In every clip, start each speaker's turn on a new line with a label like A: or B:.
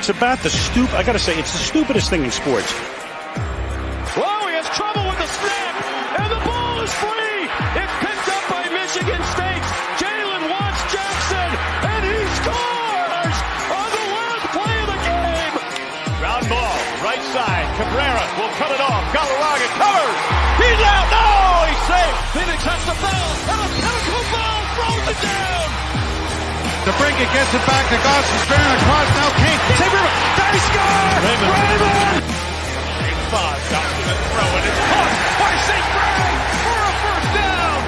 A: it's about the I got to say, it's the stupidest thing in sports.
B: Whoa, he has trouble with the snap, and the ball is free. It's picked up by Michigan State. Jalen Watts Jackson, and he scores on the last play of the game.
C: Ground ball, right side. Cabrera will cut it off. Galarraga covers. He's out. No, he's safe.
B: Phoenix has the foul, and a pinnacle foul throws it down.
D: DeBrincat gets it back to Goss's Baron across now. King.
B: They score! Raymond!
C: Big Foz got to the throw, and it's caught by St. Brown for a first down.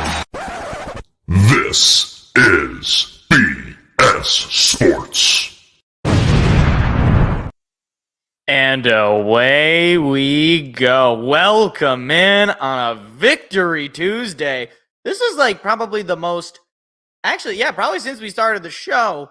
E: This is BS Sports.
F: And away we go. Welcome in on a Victory Tuesday. This is like probably the most, probably since we started the show.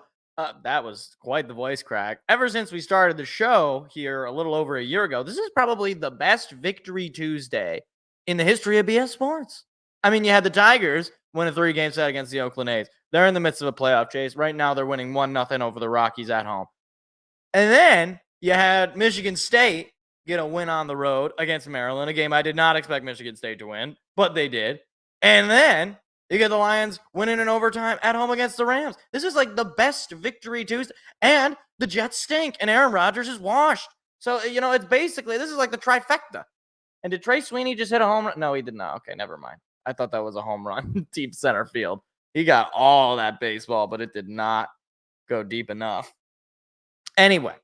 F: That was quite the voice crack. Ever since we started the show here a little over a year ago, this is probably the best Victory Tuesday in the history of BS Sports. I mean, you had the Tigers win a 3-game set against the Oakland A's. They're in the midst of a playoff chase. Right now, they're winning 1-0 over the Rockies at home. And then you had Michigan State get a win on the road against Maryland, a game I did not expect Michigan State to win, but they did. And then you get the Lions winning in overtime at home against the Rams. This is like the best Victory Tuesday. And the Jets stink, and Aaron Rodgers is washed. So, it's basically, this is like the trifecta. And did Trey Sweeney just hit a home run? No, he did not. Okay, never mind. I thought that was a home run, deep center field. He got all that baseball, but it did not go deep enough. Anyway,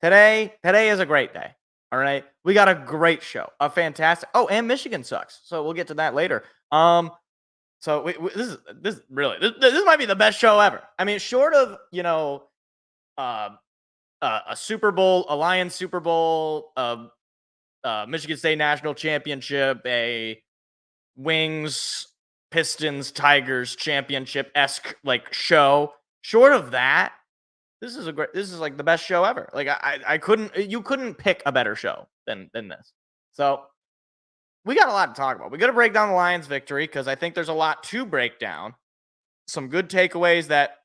F: today is a great day. All right, we got a great show, a fantastic. Oh, and Michigan sucks, so we'll get to that later. So this might be the best show ever. I mean, short of a Super Bowl, a Lions Super Bowl, Michigan State National Championship, a Wings Pistons Tigers Championship-esque like show. Short of that, this is like the best show ever. Like you couldn't pick a better show than this. So we got a lot to talk about. We got to break down the Lions victory because I think there's a lot to break down. Some good takeaways that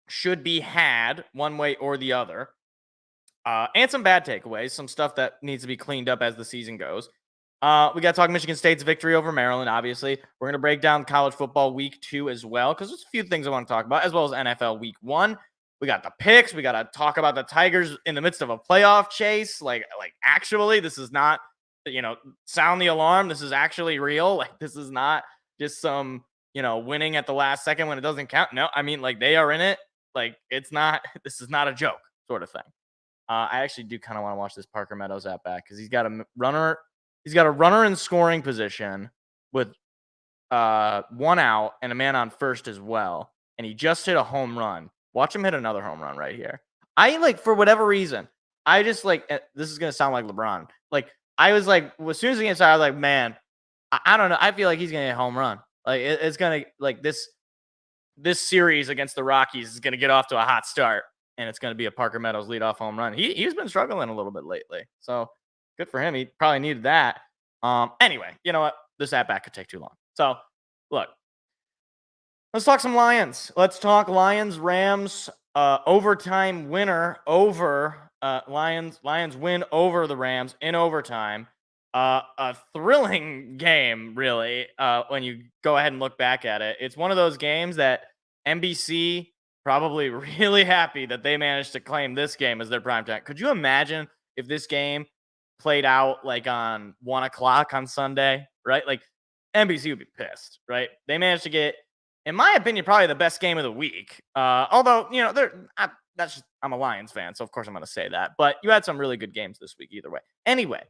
F: should be had one way or the other. And some bad takeaways, some stuff that needs to be cleaned up as the season goes. We got to talk Michigan State's victory over Maryland, obviously. We're going to break down college football week 2 as well because there's a few things I want to talk about, as well as NFL week 1. We got the picks. We got to talk about the Tigers in the midst of a playoff chase. Like actually, this is not, sound the alarm. This is actually real. Like, this is not just some, winning at the last second when it doesn't count. No, I mean, like, they are in it. Like, this is not a joke sort of thing. I actually do kind of want to watch this Parker Meadows at bat because he's got a runner. He's got a runner in scoring position with 1 out and a man on first as well. And he just hit a home run. Watch him hit another home run right here. For whatever reason, this is going to sound like LeBron. Like, I was like, as soon as the game started, I was like, man, I don't know. I feel like he's going to hit a home run. Like, it's going to, like, this series against the Rockies is going to get off to a hot start. And it's going to be a Parker Meadows leadoff home run. He's been struggling a little bit lately. So good for him. He probably needed that. Anyway, you know what? This at-bat could take too long. So, look. Let's talk some Lions. Let's talk Lions-Rams overtime winner over Lions win over the Rams in overtime. A thrilling game, really, when you go ahead and look back at it. It's one of those games that NBC probably really happy that they managed to claim this game as their primetime. Could you imagine if this game played out like on 1 o'clock on Sunday, right? Like, NBC would be pissed, right? They managed to get, in my opinion, probably the best game of the week. Although, I'm a Lions fan, so of course I'm going to say that. But you had some really good games this week either way. Anyway,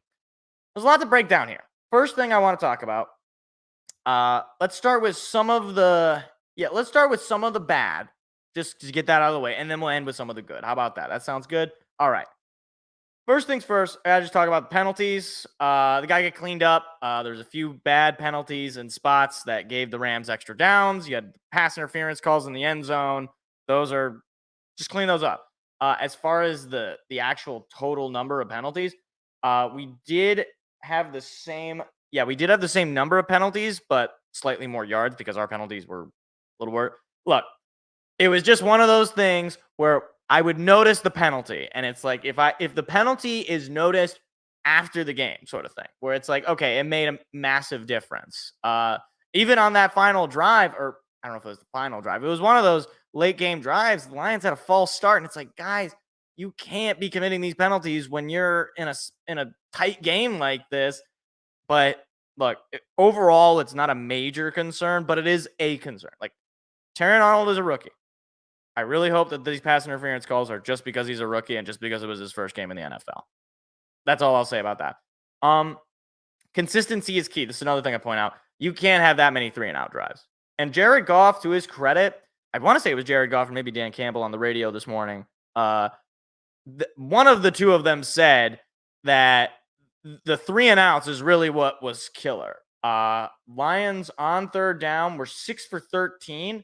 F: there's a lot to break down here. First thing I want to talk about, let's start with some of the bad, just to get that out of the way, and then we'll end with some of the good. How about that? That sounds good? All right. First things first, I got to just talk about the penalties. The guy get cleaned up. There's a few bad penalties and spots that gave the Rams extra downs. You had pass interference calls in the end zone. Just clean those up. As far as the actual total number of penalties, we did have the same number of penalties, but slightly more yards because our penalties were a little worse. Look, it was just one of those things where I would notice the penalty. And it's like, if the penalty is noticed after the game sort of thing, where it's like, okay, it made a massive difference. Even on that final drive, or I don't know if it was the final drive, it was one of those late game drives. The Lions had a false start, and it's like, guys, you can't be committing these penalties when you're in a tight game like this. But look, overall, it's not a major concern, but it is a concern. Like, Terran Arnold is a rookie. I really hope that these pass interference calls are just because he's a rookie and just because it was his first game in the NFL. That's all I'll say about that. Consistency is key. This is another thing I point out. You can't have that many 3-and-out drives. And Jared Goff, to his credit, I want to say it was Jared Goff and maybe Dan Campbell on the radio this morning. One of the two of them said that the 3-and-outs is really what was killer. Lions on third down were 6 for 13,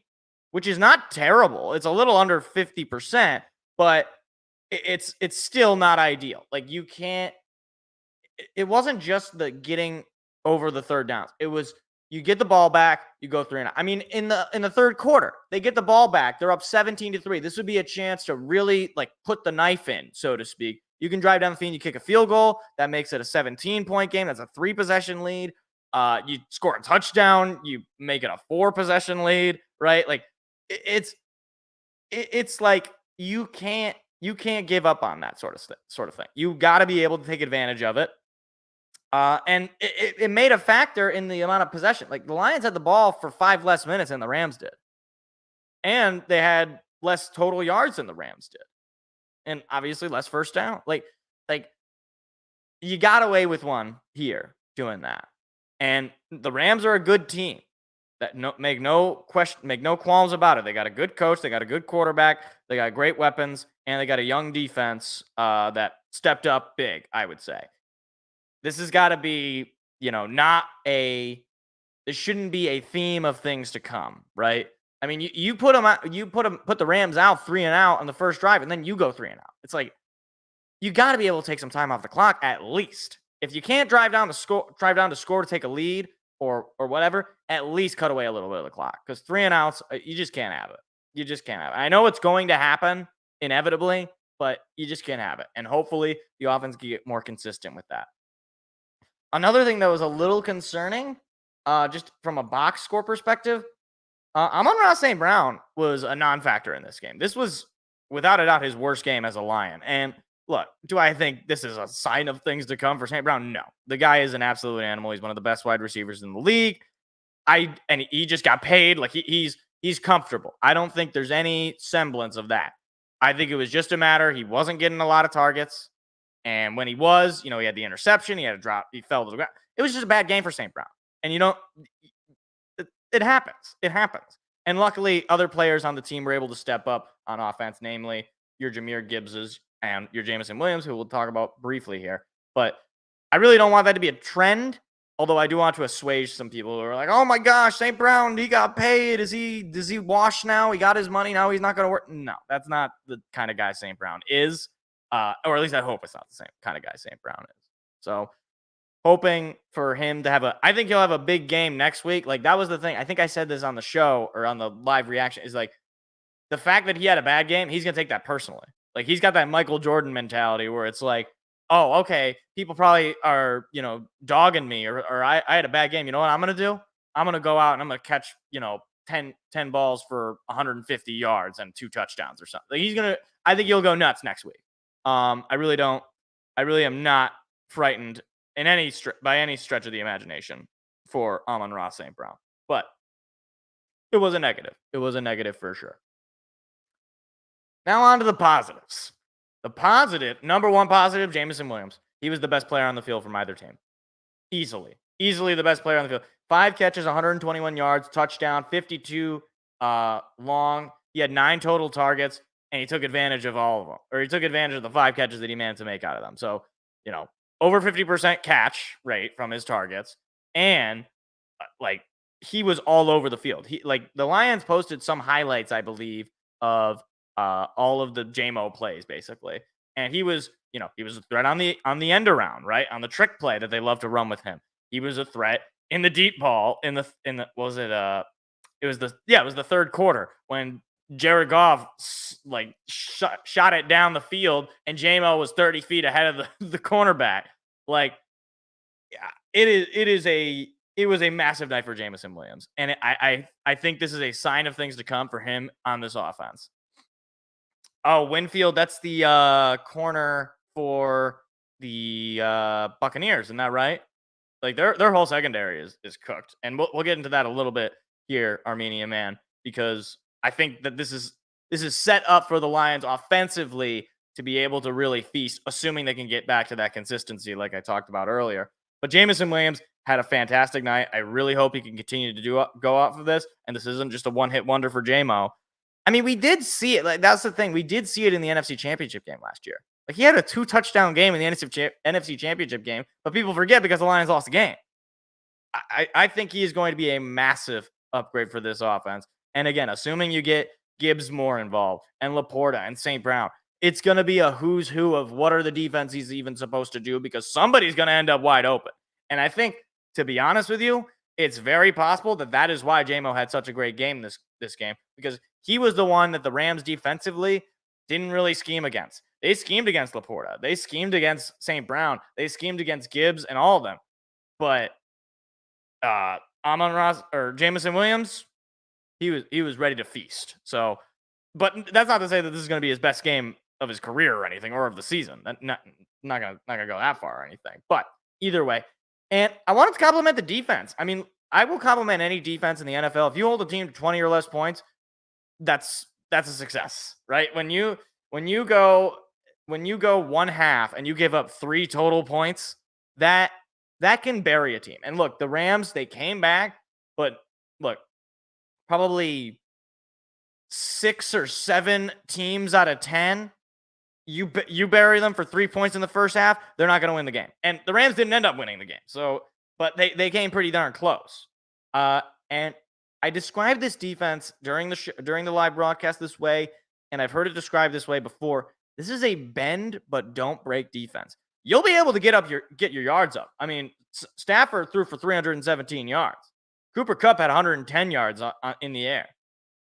F: which is not terrible. It's a little under 50%, but it's still not ideal. Like, you can't. It wasn't just the getting over the third downs. It was you get the ball back, you go 3-and-out. I mean, in the third quarter, they get the ball back. They're up 17-3. This would be a chance to really like put the knife in, so to speak. You can drive down the field, you kick a field goal. That makes it a 17-point game. That's a 3-possession lead. You score a touchdown, you make it a 4-possession lead, right? Like it's like you can't give up on that sort of thing. You got to be able to take advantage of it. And it made a factor in the amount of possession. Like, the Lions had the ball for 5 less minutes than the Rams did. And they had less total yards than the Rams did. And obviously less first down. Like you got away with one here doing that. And the Rams are a good team. That make no qualms about it. They got a good coach, they got a good quarterback, they got great weapons, and they got a young defense that stepped up big, I would say. This has got to be, this shouldn't be a theme of things to come, right? I mean, you put the Rams out 3-and-out on the first drive, and then you go 3-and-out. It's like, you got to be able to take some time off the clock at least. If you can't drive down to score to take a lead or whatever, at least cut away a little bit of the clock, because 3-and-outs, you just can't have it. You just can't have it. I know it's going to happen inevitably, but you just can't have it. And hopefully the offense can get more consistent with that. Another thing that was a little concerning, just from a box score perspective, Amon-Ra St. Brown was a non-factor in this game. This was, without a doubt, his worst game as a Lion. And look, do I think this is a sign of things to come for St. Brown? No. The guy is an absolute animal. He's one of the best wide receivers in the league. And he just got paid. Like, he's comfortable. I don't think there's any semblance of that. I think it was just a matter he wasn't getting a lot of targets. And when he was, he had the interception, he had a drop, he fell to the ground. It was just a bad game for St. Brown. And it happens. It happens. And luckily, other players on the team were able to step up on offense, namely your Jahmyr Gibbses and your Jameson Williams, who we'll talk about briefly here. But I really don't want that to be a trend, although I do want to assuage some people who are like, oh my gosh, St. Brown, he got paid. Does he wash now? He got his money. Now he's not going to work. No, that's not the kind of guy St. Brown is. Or at least I hope it's not the same kind of guy St. Brown is. So hoping for him to I think he'll have a big game next week. Like, that was the thing. I think I said this on the show or on the live reaction, is like, the fact that he had a bad game, he's going to take that personally. Like, he's got that Michael Jordan mentality where it's like, oh, okay, people probably are, dogging me or I had a bad game. You know what I'm going to do? I'm going to go out and I'm going to catch, 10 balls for 150 yards and 2 touchdowns or something. Like, I think he'll go nuts next week. I really am not frightened by any stretch of the imagination for Amon-Ra St. Brown, but it was a negative. It was a negative for sure. Now on to the positives. The number one positive, Jameson Williams. He was the best player on the field from either team. Easily the best player on the field. 5 catches, 121 yards, touchdown, 52 long. He had 9 total targets. And he took advantage of all of them. Or he took advantage of the 5 catches that he managed to make out of them. So, over 50% catch rate from his targets. And, he was all over the field. The Lions posted some highlights, I believe, of all of the JMO plays, basically. And he was a threat on the end around, right? On the trick play that they love to run with him. He was a threat in the deep ball it was the third quarter when Jared Goff shot it down the field, and J-Mo was 30 feet ahead of the cornerback. Like, it was a massive night for Jameson Williams, and I think this is a sign of things to come for him on this offense. Oh, Winfield, that's the corner for the Buccaneers, isn't that right? Like their whole secondary is cooked, and we'll get into that a little bit here, Armenia man, because I think that this is set up for the Lions offensively to be able to really feast, assuming they can get back to that consistency like I talked about earlier. But Jameson Williams had a fantastic night. I really hope he can continue to go off of this, and this isn't just a one-hit wonder for J-Mo. I mean, we did see it. Like, that's the thing. We did see it in the NFC Championship game last year. Like, he had a 2-touchdown game in the NFC Championship game, but people forget because the Lions lost the game. I think he is going to be a massive upgrade for this offense. And again, assuming you get Gibbs more involved and Laporta and St. Brown, it's going to be a who's who of what are the defenses even supposed to do, because somebody's going to end up wide open. And I think, to be honest with you, it's very possible that is why J-Mo had such a great game this game, because he was the one that the Rams defensively didn't really scheme against. They schemed against Laporta. They schemed against St. Brown. They schemed against Gibbs and all of them. But Amon-Ra or Jameson Williams, he was ready to feast. So, but that's not to say that this is going to be his best game of his career or anything, or of the season. Not gonna go that far or anything. But either way, and I wanted to compliment the defense. I mean, I will compliment any defense in the NFL. If you hold a team to 20 or less points, that's a success, right? When you go one half and you give up 3 total points, that can bury a team. And look, the Rams, they came back, but look, probably 6 or 7 teams out of 10, you bury them for 3 points in the first half, they're not going to win the game. And the Rams didn't end up winning the game. So, but they came pretty darn close. And I described this defense during the live broadcast this way, and I've heard it described this way before. This is a bend but don't break defense. You'll be able to get your yards up. I mean, Stafford threw for 317 yards. Cooper Kupp had 110 yards in the air.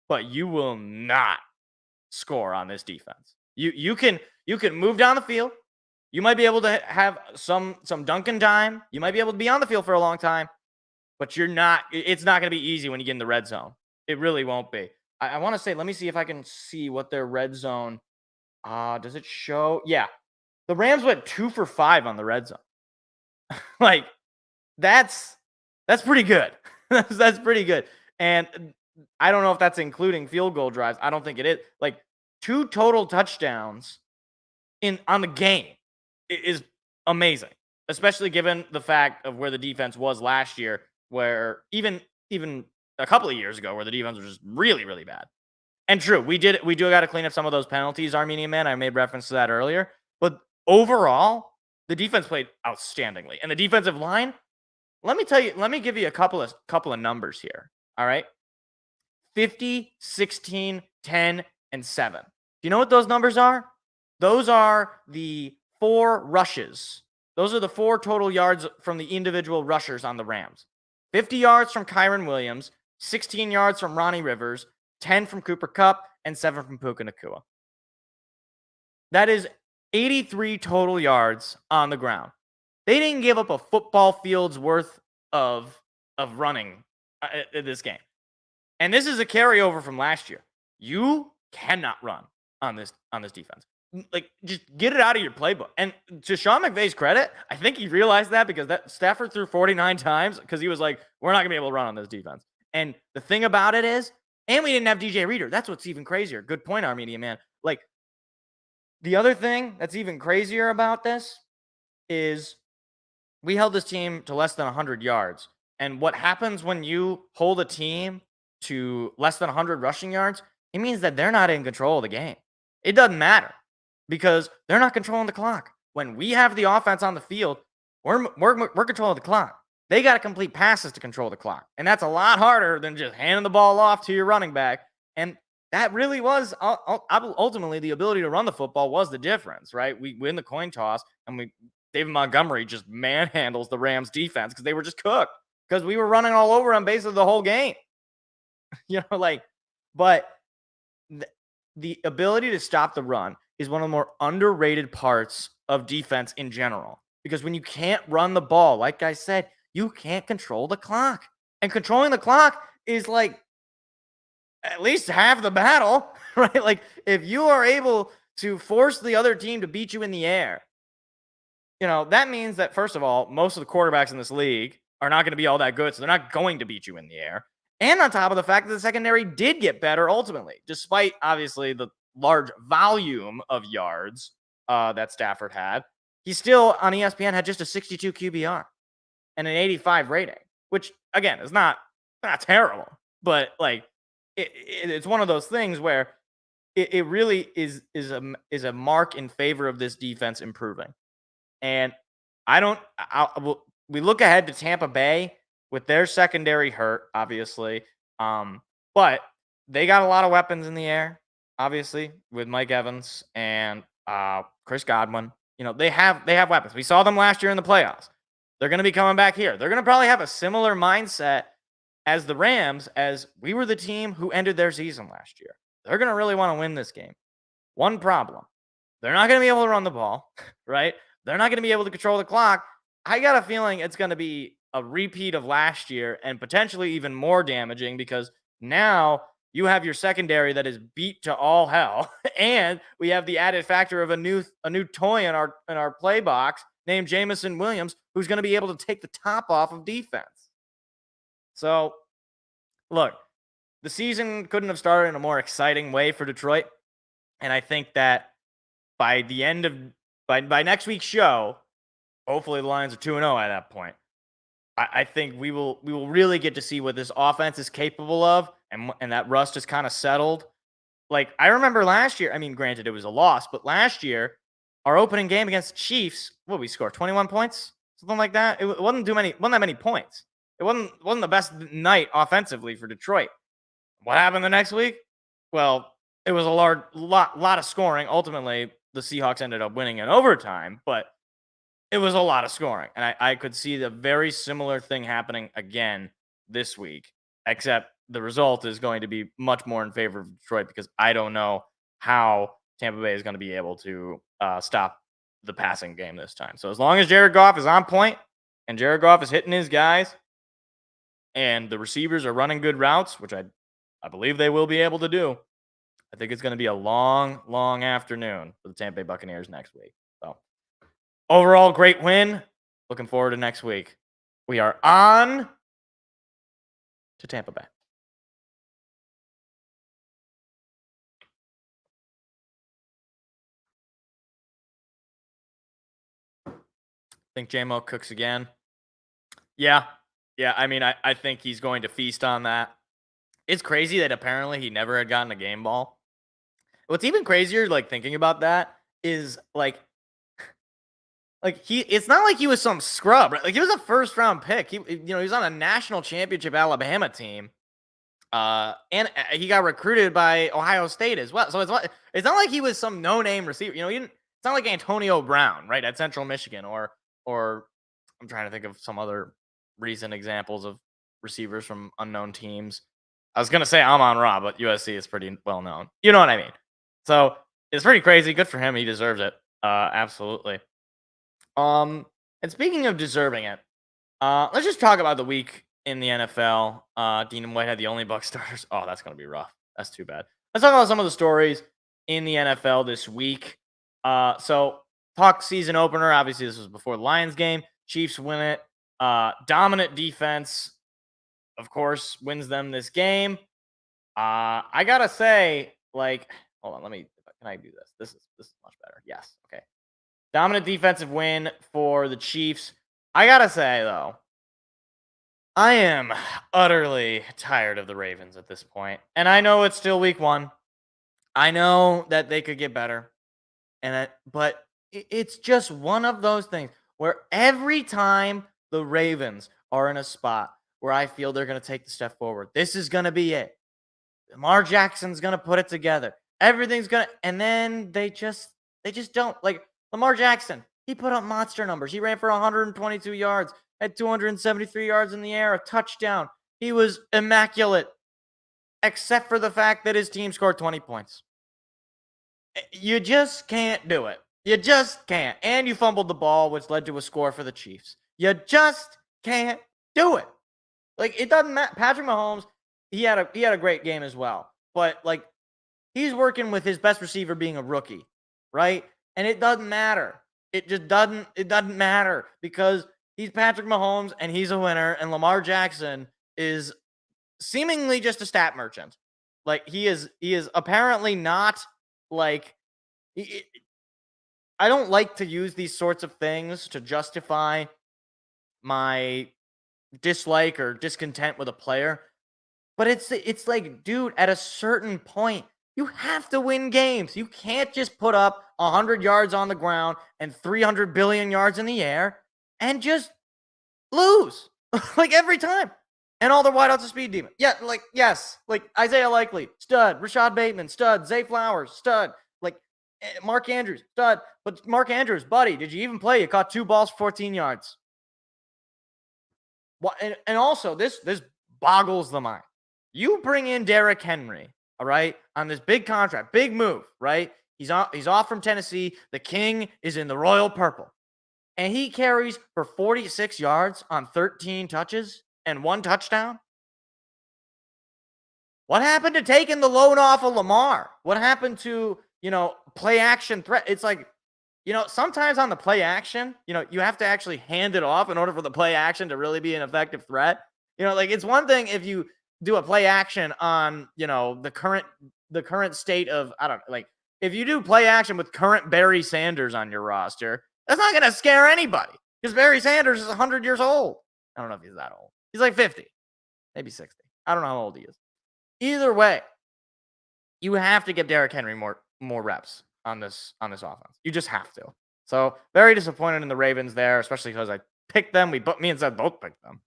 F: But you will not score on this defense. You can move down the field. You might be able to have some dunking time. You might be able to be on the field for a long time, but it's not going to be easy when you get in the red zone. It really won't be. I want to say, let me see if I can see what their red zone, does it show? Yeah. The Rams went 2 for 5 on the red zone. Like, that's pretty good. That's pretty good. And I don't know if that's including field goal drives. I don't think it is. Like, 2 total touchdowns on the game is amazing, especially given the fact of where the defense was last year, where even a couple of years ago, where the defense was just really, really bad. And true, we do got to clean up some of those penalties, Armenian man. I made reference to that earlier. But overall, the defense played outstandingly. And the defensive line, let me give you a couple of numbers here. All right. 50, 16, 10, and 7. Do you know what those numbers are? Those are the 4 rushes. Those are the 4 total yards from the individual rushers on the Rams. 50 yards from Kyren Williams, 16 yards from Ronnie Rivers, 10 from Cooper Kupp, and 7 from Puka Nacua. That is 83 total yards on the ground. They didn't give up a football field's worth of running in this game. And this is a carryover from last year. You cannot run on this defense. Like, just get it out of your playbook. And to Sean McVay's credit, I think he realized that, because that Stafford threw 49 times because he was like, we're not going to be able to run on this defense. And the thing about it is, and we didn't have DJ Reader. That's what's even crazier. Good point, Armenian man. Like, the other thing that's even crazier about this is we held this team to less than 100 yards. And what happens when you hold a team to less than 100 rushing yards, it means that they're not in control of the game. It doesn't matter, because they're not controlling the clock. When we have the offense on the field, we're controlling the clock. They got to complete passes to control the clock. And that's a lot harder than just handing the ball off to your running back. And that really was ultimately the ability to run the football was the difference, right? We win the coin toss, and David Montgomery just manhandles the Rams defense because they were just cooked, because we were running all over them basically the whole game. But the ability to stop the run is one of the more underrated parts of defense in general. Because when you can't run the ball, like I said, you can't control the clock. And controlling the clock is like at least half the battle, right? Like if you are able to force the other team to beat you in the air, that means that, first of all, most of the quarterbacks in this league are not going to be all that good, so they're not going to beat you in the air. And on top of the fact that the secondary did get better ultimately, despite obviously the large volume of yards that Stafford had, he still on ESPN had just a 62 QBR and an 85 rating, which again is not terrible, but like it's one of those things where it really is a mark in favor of this defense improving. And we look ahead to Tampa Bay with their secondary hurt, obviously. But they got a lot of weapons in the air, obviously, with Mike Evans and Chris Godwin. They have weapons. We saw them last year in the playoffs. They're going to be coming back here. They're going to probably have a similar mindset as the Rams, as we were the team who ended their season last year. They're going to really want to win this game. One problem. They're not going to be able to run the ball, right? They're not going to be able to control the clock. I got a feeling it's going to be a repeat of last year and potentially even more damaging because now you have your secondary that is beat to all hell, and we have the added factor of a new toy in our play box named Jamison Williams, who's going to be able to take the top off of defense. So, look, the season couldn't have started in a more exciting way for Detroit, and I think that by the end of by next week's show, hopefully the Lions are 2-0 at that point. I think we will really get to see what this offense is capable of, and that rust is kind of settled. Like I remember last year, I mean, granted it was a loss, but last year our opening game against the Chiefs, we scored 21 points, something like that. It wasn't that many points. It wasn't the best night offensively for Detroit. What happened the next week? Well, it was a lot of scoring. Ultimately, the Seahawks ended up winning in overtime, but it was a lot of scoring. And I could see the very similar thing happening again this week, except the result is going to be much more in favor of Detroit because I don't know how Tampa Bay is going to be able to stop the passing game this time. So as long as Jared Goff is on point and Jared Goff is hitting his guys and the receivers are running good routes, which I believe they will be able to do, I think it's going to be a long, long afternoon for the Tampa Bay Buccaneers next week. So overall, great win. Looking forward to next week. We are on to Tampa Bay. I think J-Mo cooks again. Yeah. I mean, I think he's going to feast on that. It's crazy that apparently he never had gotten a game ball. What's even crazier, like thinking about that, is like it's not like he was some scrub, right? Like he was a first round pick. He was on a national championship Alabama team. And he got recruited by Ohio State as well. So it's not like he was some no name receiver. It's not like Antonio Brown, right, at Central Michigan, or I'm trying to think of some other recent examples of receivers from unknown teams. I was gonna say Amon-Ra, but USC is pretty well known. You know what I mean? So it's pretty crazy. Good for him. He deserves it. Absolutely. And speaking of deserving it, let's just talk about the week in the NFL. Dean White had the only Bucs starters. Oh, that's gonna be rough. That's too bad. Let's talk about some of the stories in the NFL this week. So talk season opener. Obviously, this was before the Lions game. Chiefs win it. Dominant defense, of course, wins them this game. I gotta say, hold on, can I do this? This is much better. Yes, okay. Dominant defensive win for the Chiefs. I gotta say, though, I am utterly tired of the Ravens at this point. And I know it's still week 1. I know that they could get better. But it's just one of those things where every time the Ravens are in a spot where I feel they're going to take the step forward, this is going to be it. Lamar Jackson's going to put it together. Everything's going to, and then they just don't. Like Lamar Jackson, he put up monster numbers. He ran for 122 yards, had 273 yards in the air, a touchdown. He was immaculate. except for the fact that his team scored 20 points. You just can't do it. You just can't. And you fumbled the ball, which led to a score for the Chiefs. You just can't do it. Like, it doesn't matter. Patrick Mahomes, he had a great game as well. But, like, he's working with his best receiver being a rookie, right? And it doesn't matter. It doesn't matter because he's Patrick Mahomes and he's a winner, and Lamar Jackson is seemingly just a stat merchant. Like, he is apparently not, like, I don't like to use these sorts of things to justify my dislike or discontent with a player. But it's like, dude, at a certain point, you have to win games. You can't just put up 100 yards on the ground and 300 billion yards in the air and just lose like every time. And all their wideouts a speed demon. Yeah, like, yes, like Isaiah Likely, stud. Rashad Bateman, stud. Zay Flowers, stud. Like, Mark Andrews, stud. But Mark Andrews, buddy, did you even play? You caught 2 balls for 14 yards. And also, this boggles the mind. You bring in Derrick Henry, all right, on this big contract, big move, right? He's off from Tennessee. The king is in the royal purple. And he carries for 46 yards on 13 touches and 1 touchdown. What happened to taking the load off of Lamar? What happened to, play action threat? It's like, sometimes on the play action, you have to actually hand it off in order for the play action to really be an effective threat. Like, it's one thing if you do a play action on, the current state of, I don't know, like, if you do play action with current Barry Sanders on your roster, that's not going to scare anybody because Barry Sanders is 100 years old. I don't know if he's that old. He's like 50, maybe 60. I don't know how old he is. Either way, you have to give Derrick Henry more reps on this offense. You just have to. So very disappointed in the Ravens there, especially because I picked them. Me and Seth both picked them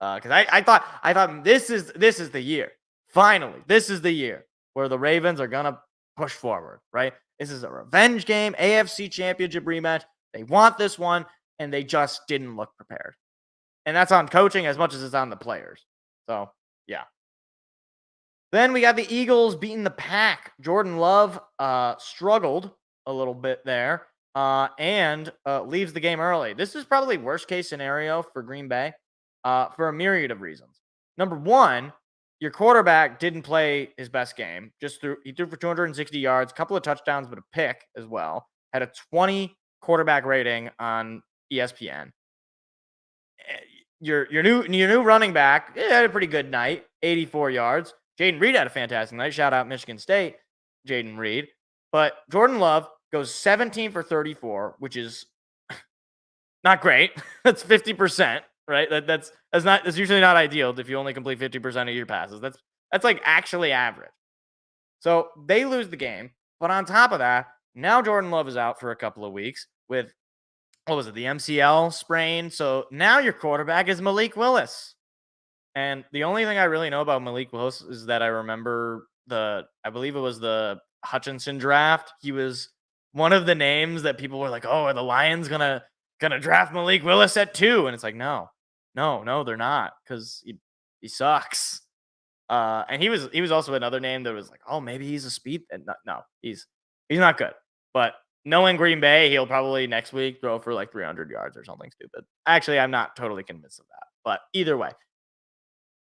F: because I thought this is the year. Finally, this is the year where the Ravens are gonna push forward. Right? This is a revenge game, AFC Championship rematch. They want this one, and they just didn't look prepared. And that's on coaching as much as it's on the players. So yeah. Then we got the Eagles beating the Pack. Jordan Love struggled a little bit there and leaves the game early. This is probably worst case scenario for Green Bay for a myriad of reasons. Number one, your quarterback didn't play his best game. He threw for 260 yards, a couple of touchdowns, but a pick as well. Had a 20 quarterback rating on ESPN. Your new running back had a pretty good night, 84 yards. Jaden Reed had a fantastic night. Shout out Michigan State, Jaden Reed. But Jordan Love goes 17 for 34, which is not great. That's 50%, right? That's usually not ideal if you only complete 50% of your passes. That's like actually average. So they lose the game. But on top of that, now Jordan Love is out for a couple of weeks with, what was it, the MCL sprain. So now your quarterback is Malik Willis. And the only thing I really know about Malik Willis is that I remember I believe it was the Hutchinson draft. He was one of the names that people were like, "Oh, are the Lions gonna draft Malik Willis at 2?" And it's like, no, they're not, because he sucks. And he was also another name that was like, "Oh, maybe he's a speed." And no, he's not good. But knowing Green Bay, he'll probably next week throw for like 300 yards or something stupid. Actually, I'm not totally convinced of that. But either way.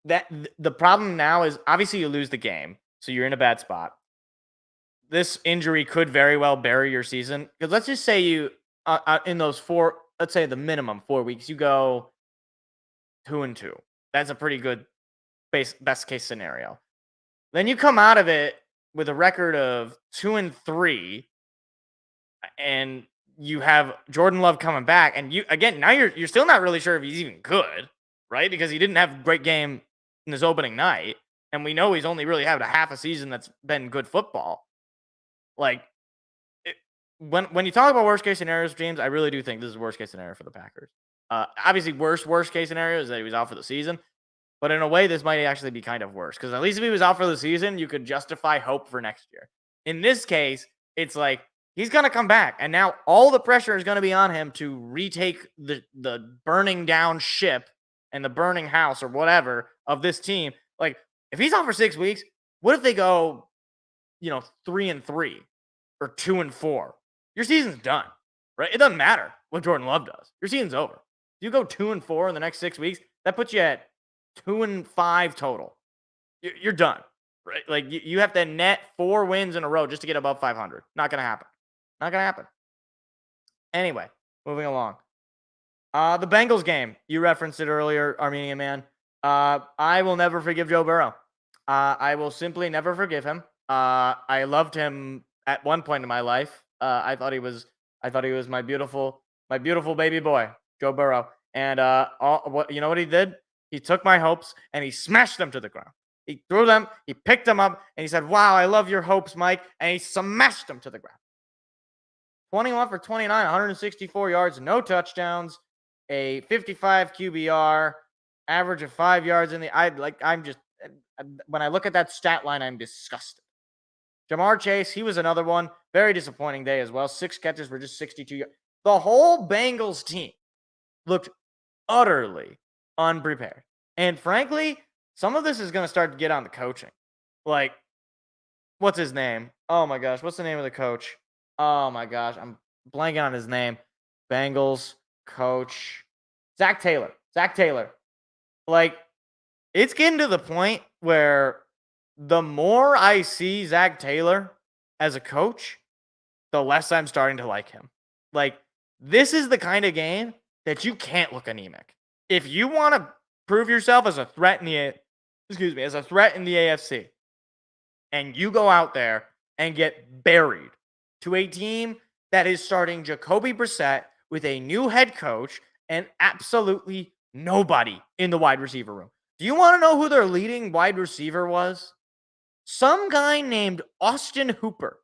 F: That the problem now is obviously you lose the game, so you're in a bad spot. This injury could very well bury your season, because let's just say you in those 4, let's say the minimum 4 weeks, you go 2-2. That's a pretty good best case scenario. Then you come out of it with a record of 2-3, and you have Jordan Love coming back, and now you're still not really sure if he's even good, right? Because he didn't have a great game in his opening night, and we know he's only really had a half a season that's been good football. Like, when you talk about worst case scenarios, James, I really do think this is worst case scenario for the Packers. Obviously, worst case scenario is that he was out for the season, but in a way, this might actually be kind of worse, because at least if he was out for the season, you could justify hope for next year. In this case, it's like he's gonna come back, and now all the pressure is gonna be on him to retake the burning down ship and the burning house or whatever of this team. Like, if he's out for 6 weeks, What if they go, 3-3 or 2-4? Your season's done, right? It doesn't matter what Jordan Love does. Your season's over. You go 2-4 in the next 6 weeks, that puts you at 2-5 total. You're done, right? Like you have to net 4 wins in a row just to get above 500. Not going to happen. Not going to happen. Anyway, moving along. The Bengals game, you referenced it earlier, Armenian man. I will never forgive Joe Burrow. I will simply never forgive him. I loved him at one point in my life. I thought he was my beautiful baby boy, Joe Burrow. And you know what he did? He took my hopes and he smashed them to the ground. He threw them, he picked them up, and he said, "Wow, I love your hopes, Mike." And he smashed them to the ground. 21 for 29, 164 yards, no touchdowns, a 55 QBR, average of 5 yards in the. When I look at that stat line, I'm disgusted. Jamar Chase, he was another one. Very disappointing day as well. 6 catches for just 62 yards. The whole Bengals team looked utterly unprepared. And frankly, some of this is going to start to get on the coaching. Like, what's his name? Oh my gosh, what's the name of the coach? Oh my gosh, I'm blanking on his name. Bengals coach. Zach Taylor. Like, it's getting to the point where the more I see Zach Taylor as a coach, the less I'm starting to like him. Like, this is the kind of game that you can't look anemic. If you want to prove yourself as a threat in the AFC, and you go out there and get buried to a team that is starting Jacoby Brissett with a new head coach and absolutely nobody in the wide receiver room. Do you want to know who their leading wide receiver was? Some guy named Austin Hooper.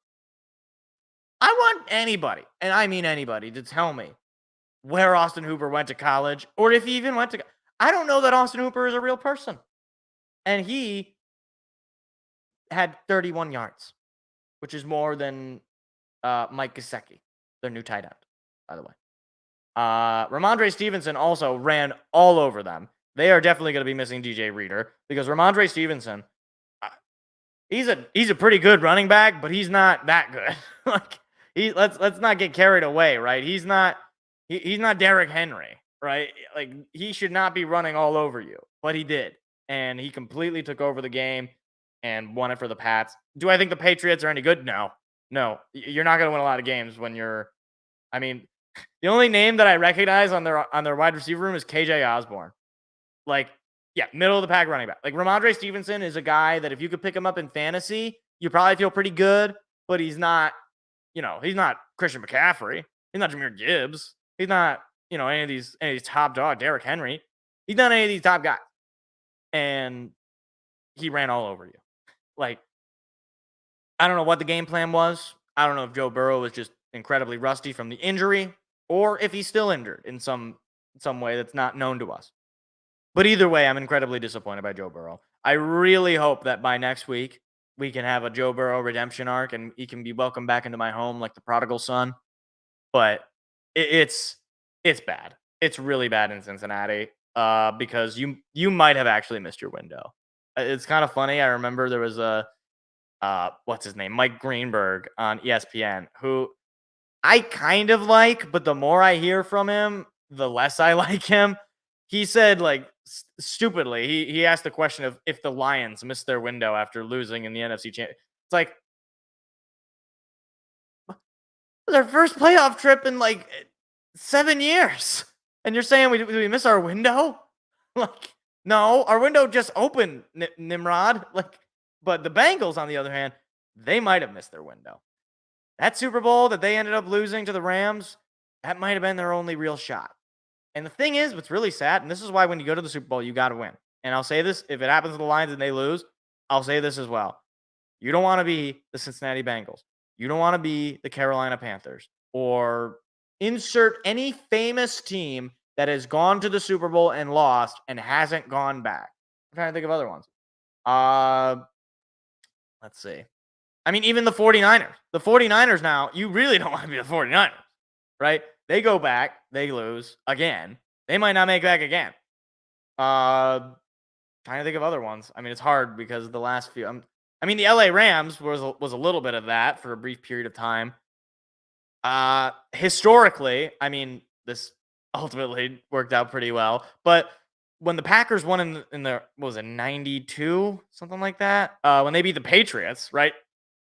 F: I want anybody, and I mean anybody, to tell me where Austin Hooper went to college, or if he even went to. I don't know that Austin Hooper is a real person. And he had 31 yards, which is more than Mike Gesicki, their new tight end, by the way. Ramondre Stevenson also ran all over them. They are definitely going to be missing DJ Reader because Ramondre Stevenson, he's a pretty good running back, but he's not that good. Let's not get carried away, right? He's not Derrick Henry, right? Like, he should not be running all over you, but he did, and he completely took over the game and won it for the Pats. Do I think the Patriots are any good? No. You're not going to win a lot of games when you're. I mean, the only name that I recognize on their wide receiver room is KJ Osborne. Like, yeah, middle of the pack running back. Like, Ramondre Stevenson is a guy that if you could pick him up in fantasy, you probably feel pretty good, but he's not, he's not Christian McCaffrey. He's not Jahmyr Gibbs. He's not, any of these top dog, Derrick Henry. He's not any of these top guys. And he ran all over you. Like, I don't know what the game plan was. I don't know if Joe Burrow was just incredibly rusty from the injury or if he's still injured in some way that's not known to us. But either way, I'm incredibly disappointed by Joe Burrow. I really hope that by next week, we can have a Joe Burrow redemption arc and he can be welcomed back into my home like the prodigal son. But it's bad. It's really bad in Cincinnati because you might have actually missed your window. It's kind of funny. I remember there was a what's his name? Mike Greenberg on ESPN, who I kind of like, but the more I hear from him, the less I like him. He said, like, stupidly, he asked the question of if the Lions missed their window after losing in the NFC Championship. It's like, their first playoff trip in like 7 years. And you're saying we miss our window? Like, no, our window just opened, Nimrod. Like, but the Bengals, on the other hand, they might have missed their window. That Super Bowl that they ended up losing to the Rams, that might have been their only real shot. And the thing is, what's really sad, and this is why when you go to the Super Bowl, you got to win. And I'll say this, if it happens to the Lions and they lose, I'll say this as well. You don't want to be the Cincinnati Bengals. You don't want to be the Carolina Panthers. Or insert any famous team that has gone to the Super Bowl and lost and hasn't gone back. I'm trying to think of other ones. Let's see. I mean, even the 49ers. The 49ers now, you really don't want to be the 49ers, right? They go back, they lose again. They might not make back again. Trying to think of other ones. I mean, it's hard because the last few. I mean, the LA Rams was a little bit of that for a brief period of time. Historically, I mean, this ultimately worked out pretty well. But when the Packers won in the what was it, 92, something like that, when they beat the Patriots, right?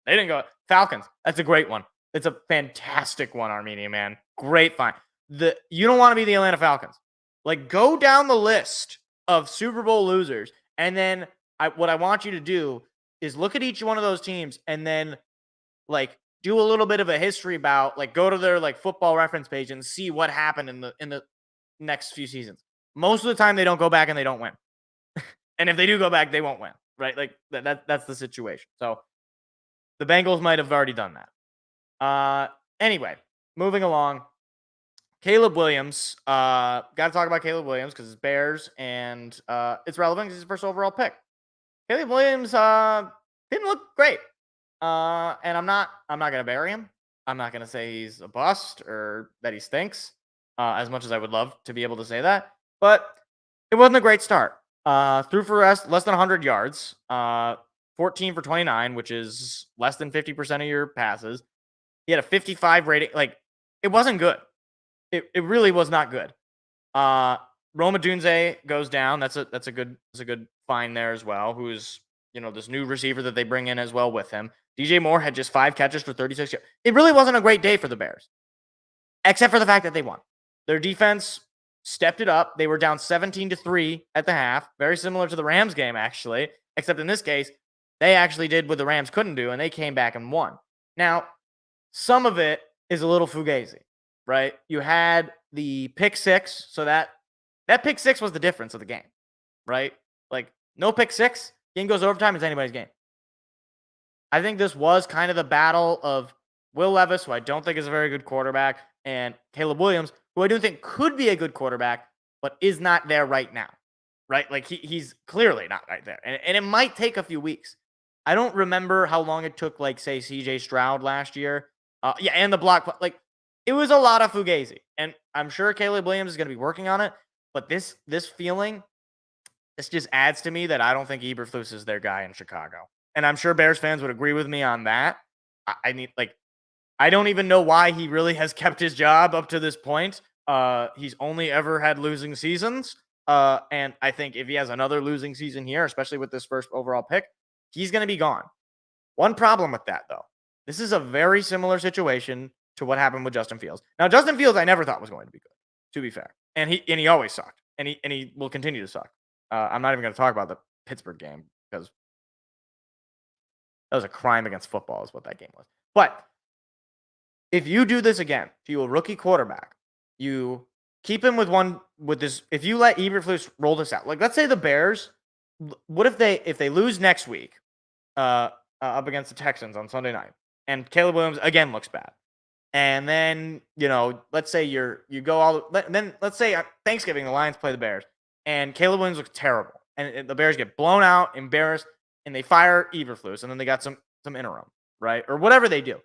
F: They didn't go Falcons. That's a great one. It's a fantastic one, Armenia, man. Great find. You don't want to be the Atlanta Falcons. Like, go down the list of Super Bowl losers, and then what I want you to do is look at each one of those teams and then like do a little bit of a history about, like, go to their like football reference page and see what happened in the next few seasons. Most of the time they don't go back and they don't win. And if they do go back, they won't win, right? Like that's the situation. So the Bengals might have already done that. Anyway, moving along. Caleb Williams. Got to talk about Caleb Williams because it's Bears and it's relevant because he's his first overall pick. Caleb Williams didn't look great. And I'm not gonna bury him. I'm not gonna say he's a bust or that he stinks, as much as I would love to be able to say that. But it wasn't a great start. Threw for less than 100 yards, 14 for 29, which is less than 50% of your passes. He had a 55 rating. Like, it wasn't good. It really was not good. Roma Dunze goes down. That's a good find there as well. Who's this new receiver that they bring in as well with him. DJ Moore had just 5 catches for 36 yards. It really wasn't a great day for the Bears, except for the fact that they won. Their defense stepped it up. They were down 17-3 at the half, very similar to the Rams game, actually, except in this case, they actually did what the Rams couldn't do, and they came back and won. Now, some of it is a little fugazi, right? You had the pick six, so that pick six was the difference of the game, right? Like, no pick six, game goes overtime, it's anybody's game. I think this was kind of the battle of Will Levis, who I don't think is a very good quarterback, and Caleb Williams, who I do think could be a good quarterback, but is not there right now, right? Like, he's clearly not right there. And it might take a few weeks. I don't remember how long it took, like, say, CJ Stroud last year. And the block. Like, it was a lot of fugazi. And I'm sure Caleb Williams is going to be working on it, but this feeling, this just adds to me that I don't think Eberflus is their guy in Chicago. And I'm sure Bears fans would agree with me on that. I don't even know why he really has kept his job up to this point. He's only ever had losing seasons. And I think if he has another losing season here, especially with this first overall pick, he's going to be gone. One problem with that, though. This is a very similar situation to what happened with Justin Fields. Now, Justin Fields, I never thought was going to be good, to be fair. And he always sucked. And he will continue to suck. I'm not even going to talk about the Pittsburgh game because that was a crime against football is what that game was. But if you do this again to a rookie quarterback, you keep him with this. If you let Eberflus roll this out, like, let's say the Bears, what if they lose next week up against the Texans on Sunday night, and Caleb Williams again looks bad, and then let's say let's say Thanksgiving the Lions play the Bears, and Caleb Williams looks terrible, and the Bears get blown out, embarrassed, and they fire Eberflus, and then they got some interim, right, or whatever they do.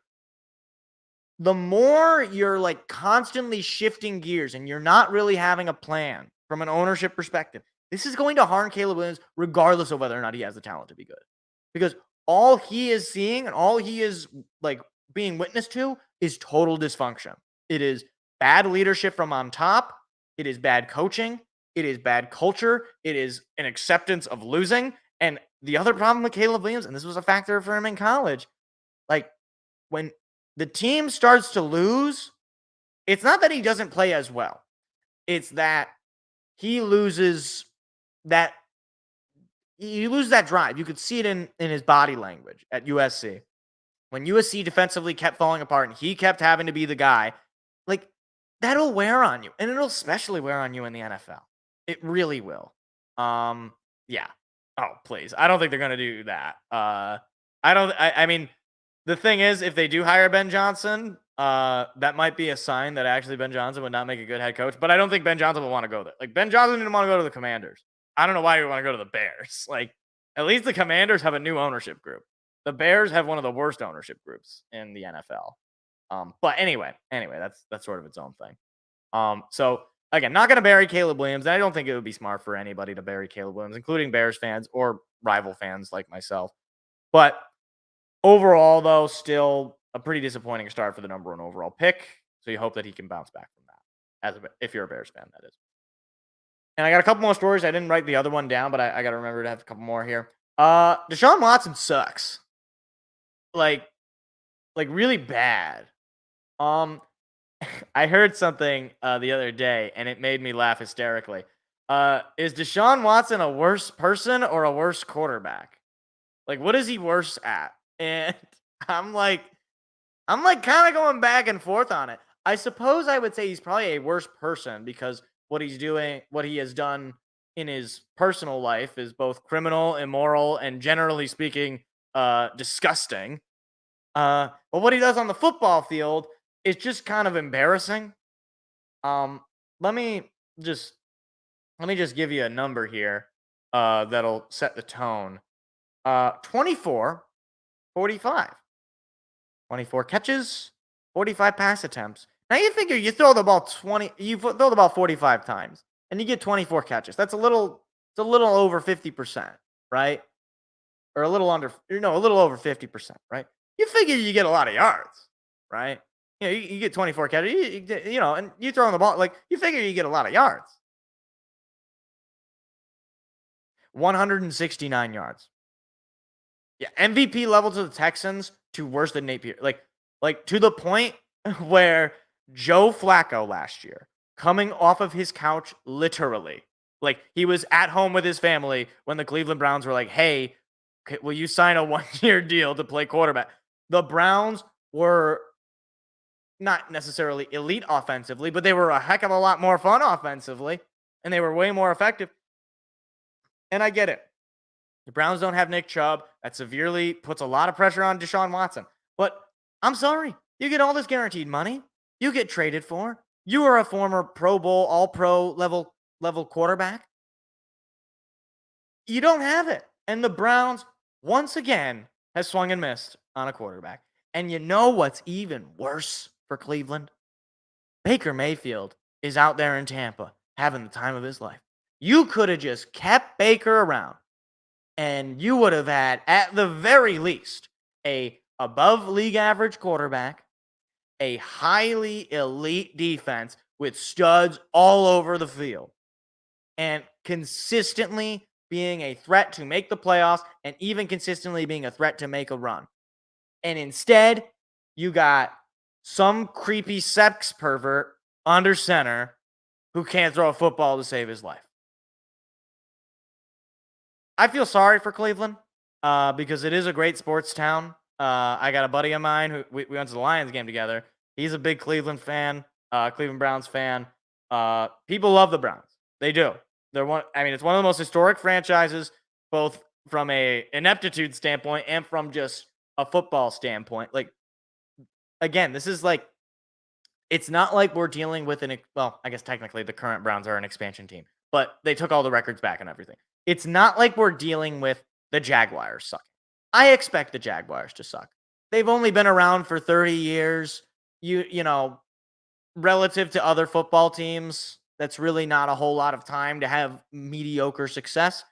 F: The more you're like constantly shifting gears and you're not really having a plan from an ownership perspective, this is going to harm Caleb Williams regardless of whether or not he has the talent to be good. Because all he is seeing and all he is like being witness to is total dysfunction. It is bad leadership from on top. It is bad coaching. It is bad culture. It is an acceptance of losing. And the other problem with Caleb Williams, and this was a factor for him in college, like when the team starts to lose, it's not that he doesn't play as well. It's that he loses that drive. You could see it in his body language at USC. When USC defensively kept falling apart and he kept having to be the guy, like, that'll wear on you. And it'll especially wear on you in the NFL. It really will. Yeah. Oh, please. I don't think they're going to do that. I mean, the thing is, if they do hire Ben Johnson, that might be a sign that actually Ben Johnson would not make a good head coach. But I don't think Ben Johnson will want to go there. Like, Ben Johnson didn't want to go to the Commanders. I don't know why he would want to go to the Bears. Like, at least the Commanders have a new ownership group. The Bears have one of the worst ownership groups in the NFL. But anyway, that's sort of its own thing. So again, not going to bury Caleb Williams. And I don't think it would be smart for anybody to bury Caleb Williams, including Bears fans or rival fans like myself. But overall, though, still a pretty disappointing start for the number 1 overall pick. So you hope that he can bounce back from that, if you're a Bears fan, that is. And I got a couple more stories. I didn't write the other one down, but I got to remember to have a couple more here. Deshaun Watson sucks. Like really bad. I heard something the other day, and it made me laugh hysterically. Is Deshaun Watson a worse person or a worse quarterback? Like, what is he worse at? And I'm like kind of going back and forth on it. I suppose I would say he's probably a worse person because what he has done in his personal life is both criminal, immoral, and generally speaking, disgusting. But what he does on the football field is just kind of embarrassing. Let me just give you a number here that'll set the tone. 24, 45. 24 catches, 45 pass attempts. Now you figure you throw the ball 45 times and you get 24 catches. It's a little over 50%, right? Or a little over 50%, right? You figure you get a lot of yards, right? You get 24 catches, and you throw the ball, you figure you get a lot of yards. 169 yards. Yeah, MVP level to the Texans to worse than Nate Pierce. Like to the point where Joe Flacco last year, coming off of his couch, literally, he was at home with his family when the Cleveland Browns were like, hey, will you sign a 1-year deal to play quarterback? The Browns were not necessarily elite offensively, but they were a heck of a lot more fun offensively, and they were way more effective. And I get it. The Browns don't have Nick Chubb. That severely puts a lot of pressure on Deshaun Watson. But I'm sorry. You get all this guaranteed money. You get traded for. You are a former Pro Bowl, All-Pro level quarterback. You don't have it. And the Browns, once again, has swung and missed on a quarterback. And you know what's even worse for Cleveland? Baker Mayfield is out there in Tampa having the time of his life. You could have just kept Baker around, and you would have had, at the very least, a above league average quarterback, a highly elite defense with studs all over the field, and consistently being a threat to make the playoffs and even consistently being a threat to make a run. And instead, you got some creepy sex pervert under center who can't throw a football to save his life. I feel sorry for Cleveland because it is a great sports town. I got a buddy of mine who we went to the Lions game together. He's a big Cleveland fan, Cleveland Browns fan. People love the Browns. They do. It's one of the most historic franchises, both from a ineptitude standpoint and from just a football standpoint. Again, this is it's not like we're dealing with I guess technically the current Browns are an expansion team, but they took all the records back and everything. It's not like we're dealing with the Jaguars sucking. I expect the Jaguars to suck. They've only been around for 30 years. You know, relative to other football teams, that's really not a whole lot of time to have mediocre success.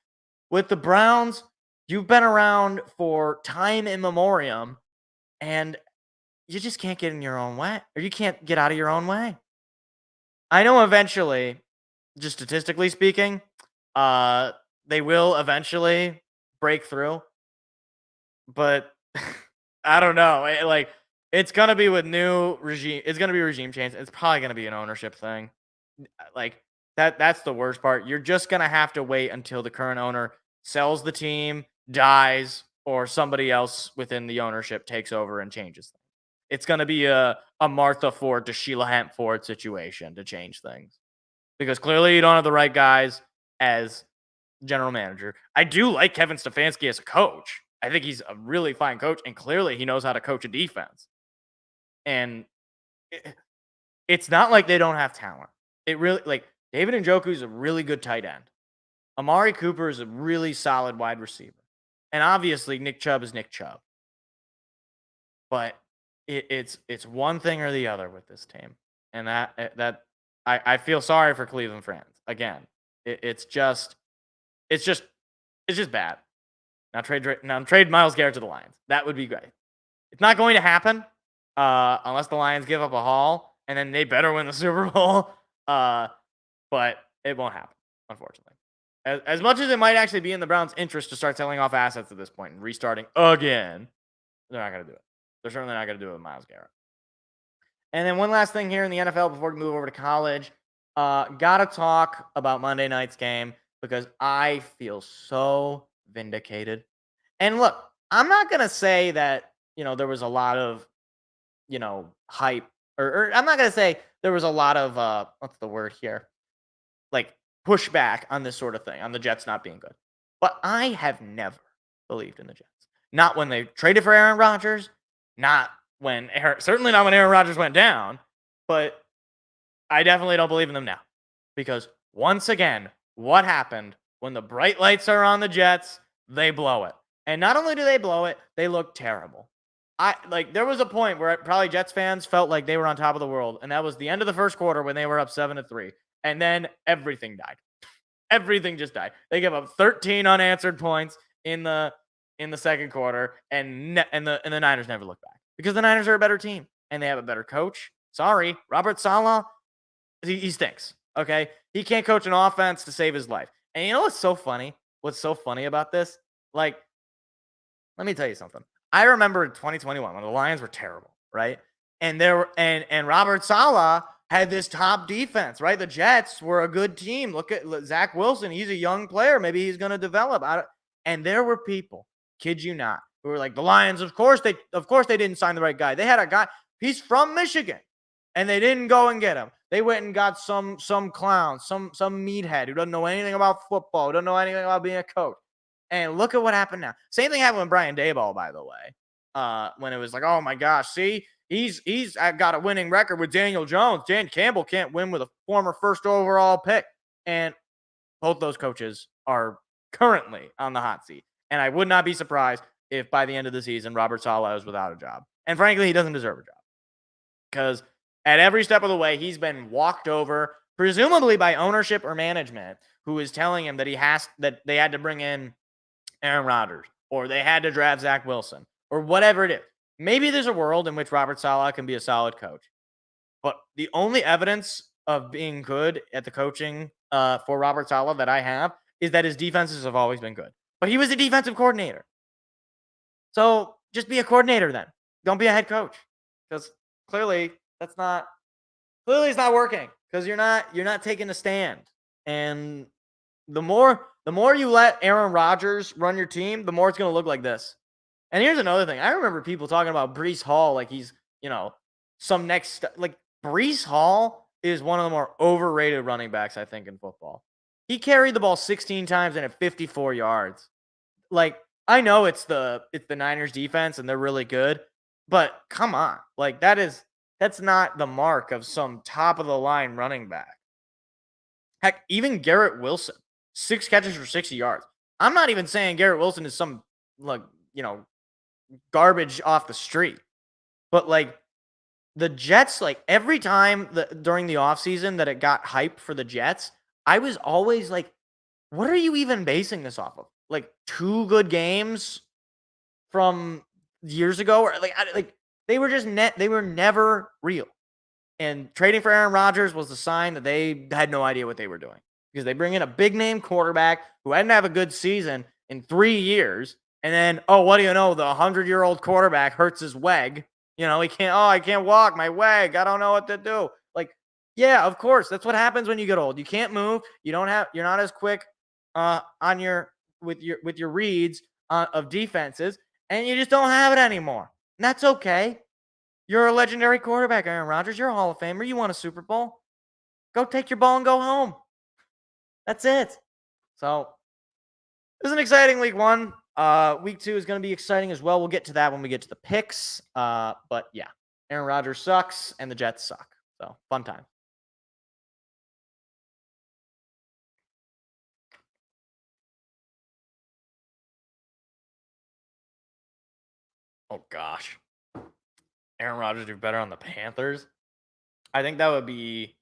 F: With the Browns, you've been around for time immemorial, and you just can't get in your own way, or you can't get out of your own way. I know eventually, just statistically speaking, they will eventually break through, but I don't know. It's gonna be with new regime. It's gonna be regime change. It's probably gonna be an ownership thing. That's the worst part. You're just gonna have to wait until the current owner sells the team, dies, or somebody else within the ownership takes over and changes things. It's gonna be a Martha Ford to Sheila Hamp Ford situation to change things, because clearly you don't have the right guys as general manager. I do like Kevin Stefanski as a coach. I think he's a really fine coach, and clearly he knows how to coach a defense. And it's not like they don't have talent. It really, David Njoku is a really good tight end. Amari Cooper is a really solid wide receiver. And obviously Nick Chubb is Nick Chubb. But it's one thing or the other with this team. And that I feel sorry for Cleveland fans. Again, it's just bad. Now trade Myles Garrett to the Lions. That would be great. It's not going to happen unless the Lions give up a haul, and then they better win the Super Bowl. But it won't happen, unfortunately. As much as it might actually be in the Browns' interest to start selling off assets at this point and restarting again, they're not going to do it. They're certainly not going to do it with Myles Garrett. And then one last thing here in the NFL before we move over to college. Gotta talk about Monday night's game because I feel so vindicated. And look, I'm not going to say that, there was a lot of, hype or I'm not going to say there was a lot of, what's the word here? Like pushback on this sort of thing, on the Jets not being good. But I have never believed in the Jets. Not when they traded for Aaron Rodgers, certainly not when Aaron Rodgers went down, but I definitely don't believe in them now. Because once again, what happened when the bright lights are on the Jets, they blow it. And not only do they blow it, they look terrible. There was a point where probably Jets fans felt like they were on top of the world, and that was the end of the first quarter when they were up 7-3. And then everything died. Everything just died. They gave up 13 unanswered points in the second quarter, and the Niners never looked back because the Niners are a better team and they have a better coach. Sorry, Robert Saleh, he stinks. Okay, he can't coach an offense to save his life. And you know what's so funny? What's so funny about this? Let me tell you something. I remember in 2021 when the Lions were terrible, right? And and Robert Saleh had this top defense, right? The Jets were a good team. Look at Zach Wilson. He's a young player. Maybe he's going to develop. And there were people, kid you not, who were like, the Lions, of course they didn't sign the right guy. They had a guy, he's from Michigan, and they didn't go and get him. They went and got some clown, some meathead who doesn't know anything about football, who doesn't know anything about being a coach. And look at what happened now. Same thing happened with Brian Daboll, by the way, when it was like, oh my gosh, see, he's got a winning record with Daniel Jones. Dan Campbell can't win with a former first overall pick. And both those coaches are currently on the hot seat. And I would not be surprised if by the end of the season, Robert Saleh is without a job. And frankly, he doesn't deserve a job. Because at every step of the way, he's been walked over, presumably by ownership or management, who is telling him that they had to bring in Aaron Rodgers, or they had to draft Zach Wilson, or whatever it is. Maybe there's a world in which Robert Saleh can be a solid coach. But the only evidence of being good at the coaching for Robert Saleh that I have is that his defenses have always been good. But he was a defensive coordinator. So just be a coordinator then. Don't be a head coach. Because clearly it's not working. Because you're not taking a stand. And the more you let Aaron Rodgers run your team, the more it's going to look like this. And here's another thing. I remember people talking about Breece Hall like he's, some next like Breece Hall is one of the more overrated running backs, I think, in football. He carried the ball 16 times and at 54 yards. Like, I know it's the Niners defense and they're really good, but come on. Like, that's not the mark of some top of the line running back. Heck, even Garrett Wilson, 6 catches for 60 yards. I'm not even saying Garrett Wilson is some garbage off the street. But the Jets, every time during the offseason that it got hype for the Jets, I was always like, what are you even basing this off of? 2 good games from years ago? Or they were just they were never real. And trading for Aaron Rodgers was the sign that they had no idea what they were doing. Because they bring in a big name quarterback who hadn't have a good season in 3 years. And then, what do you know? The 100-year-old quarterback hurts his leg. I can't walk, my leg. I don't know what to do. Yeah, of course. That's what happens when you get old. You can't move. You're not as quick with your reads of defenses, and you just don't have it anymore. And that's okay. You're a legendary quarterback, Aaron Rodgers. You're a Hall of Famer. You won a Super Bowl. Go take your ball and go home. That's it. So, it was an exciting week 1. Week 2 is going to be exciting as well. We'll get to that when we get to the picks. But yeah, Aaron Rodgers sucks and the Jets suck. So, fun time. Oh gosh. Aaron Rodgers do better on the Panthers? I think that would be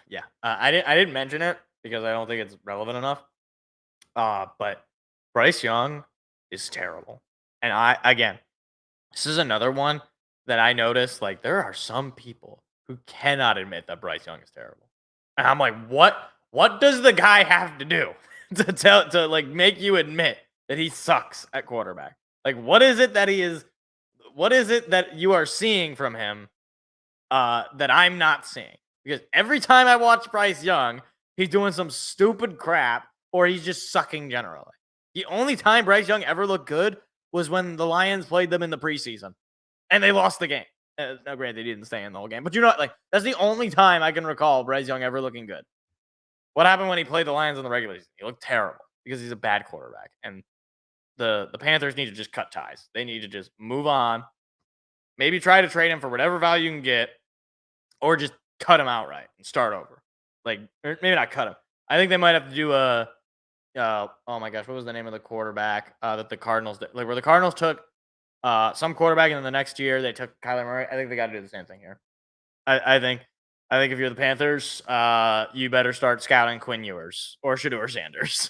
F: yeah. I didn't mention it because I don't think it's relevant enough. But Bryce Young is terrible. And this is another one that I noticed. Like, there are some people who cannot admit that Bryce Young is terrible. And I'm like, what does the guy have to do to like make you admit that he sucks at quarterback? Like, what is it that you are seeing from him that I'm not seeing? Because every time I watch Bryce Young, he's doing some stupid crap or he's just sucking generally. The only time Bryce Young ever looked good was when the Lions played them in the preseason and they lost the game. Now, granted, they didn't stay in the whole game, but that's the only time I can recall Bryce Young ever looking good. What happened when he played the Lions in the regular season? He looked terrible because he's a bad quarterback. And the Panthers need to just cut ties. They need to just move on. Maybe try to trade him for whatever value you can get, or just cut him outright and start over. Like, or maybe not cut him. I think they might have to do a. Oh my gosh, what was the name of the quarterback that the Cardinals did? Like, where the Cardinals took some quarterback, and then the next year they took Kyler Murray. I think they got to do the same thing here. I think if you're the Panthers, you better start scouting Quinn Ewers or Shedeur Sanders.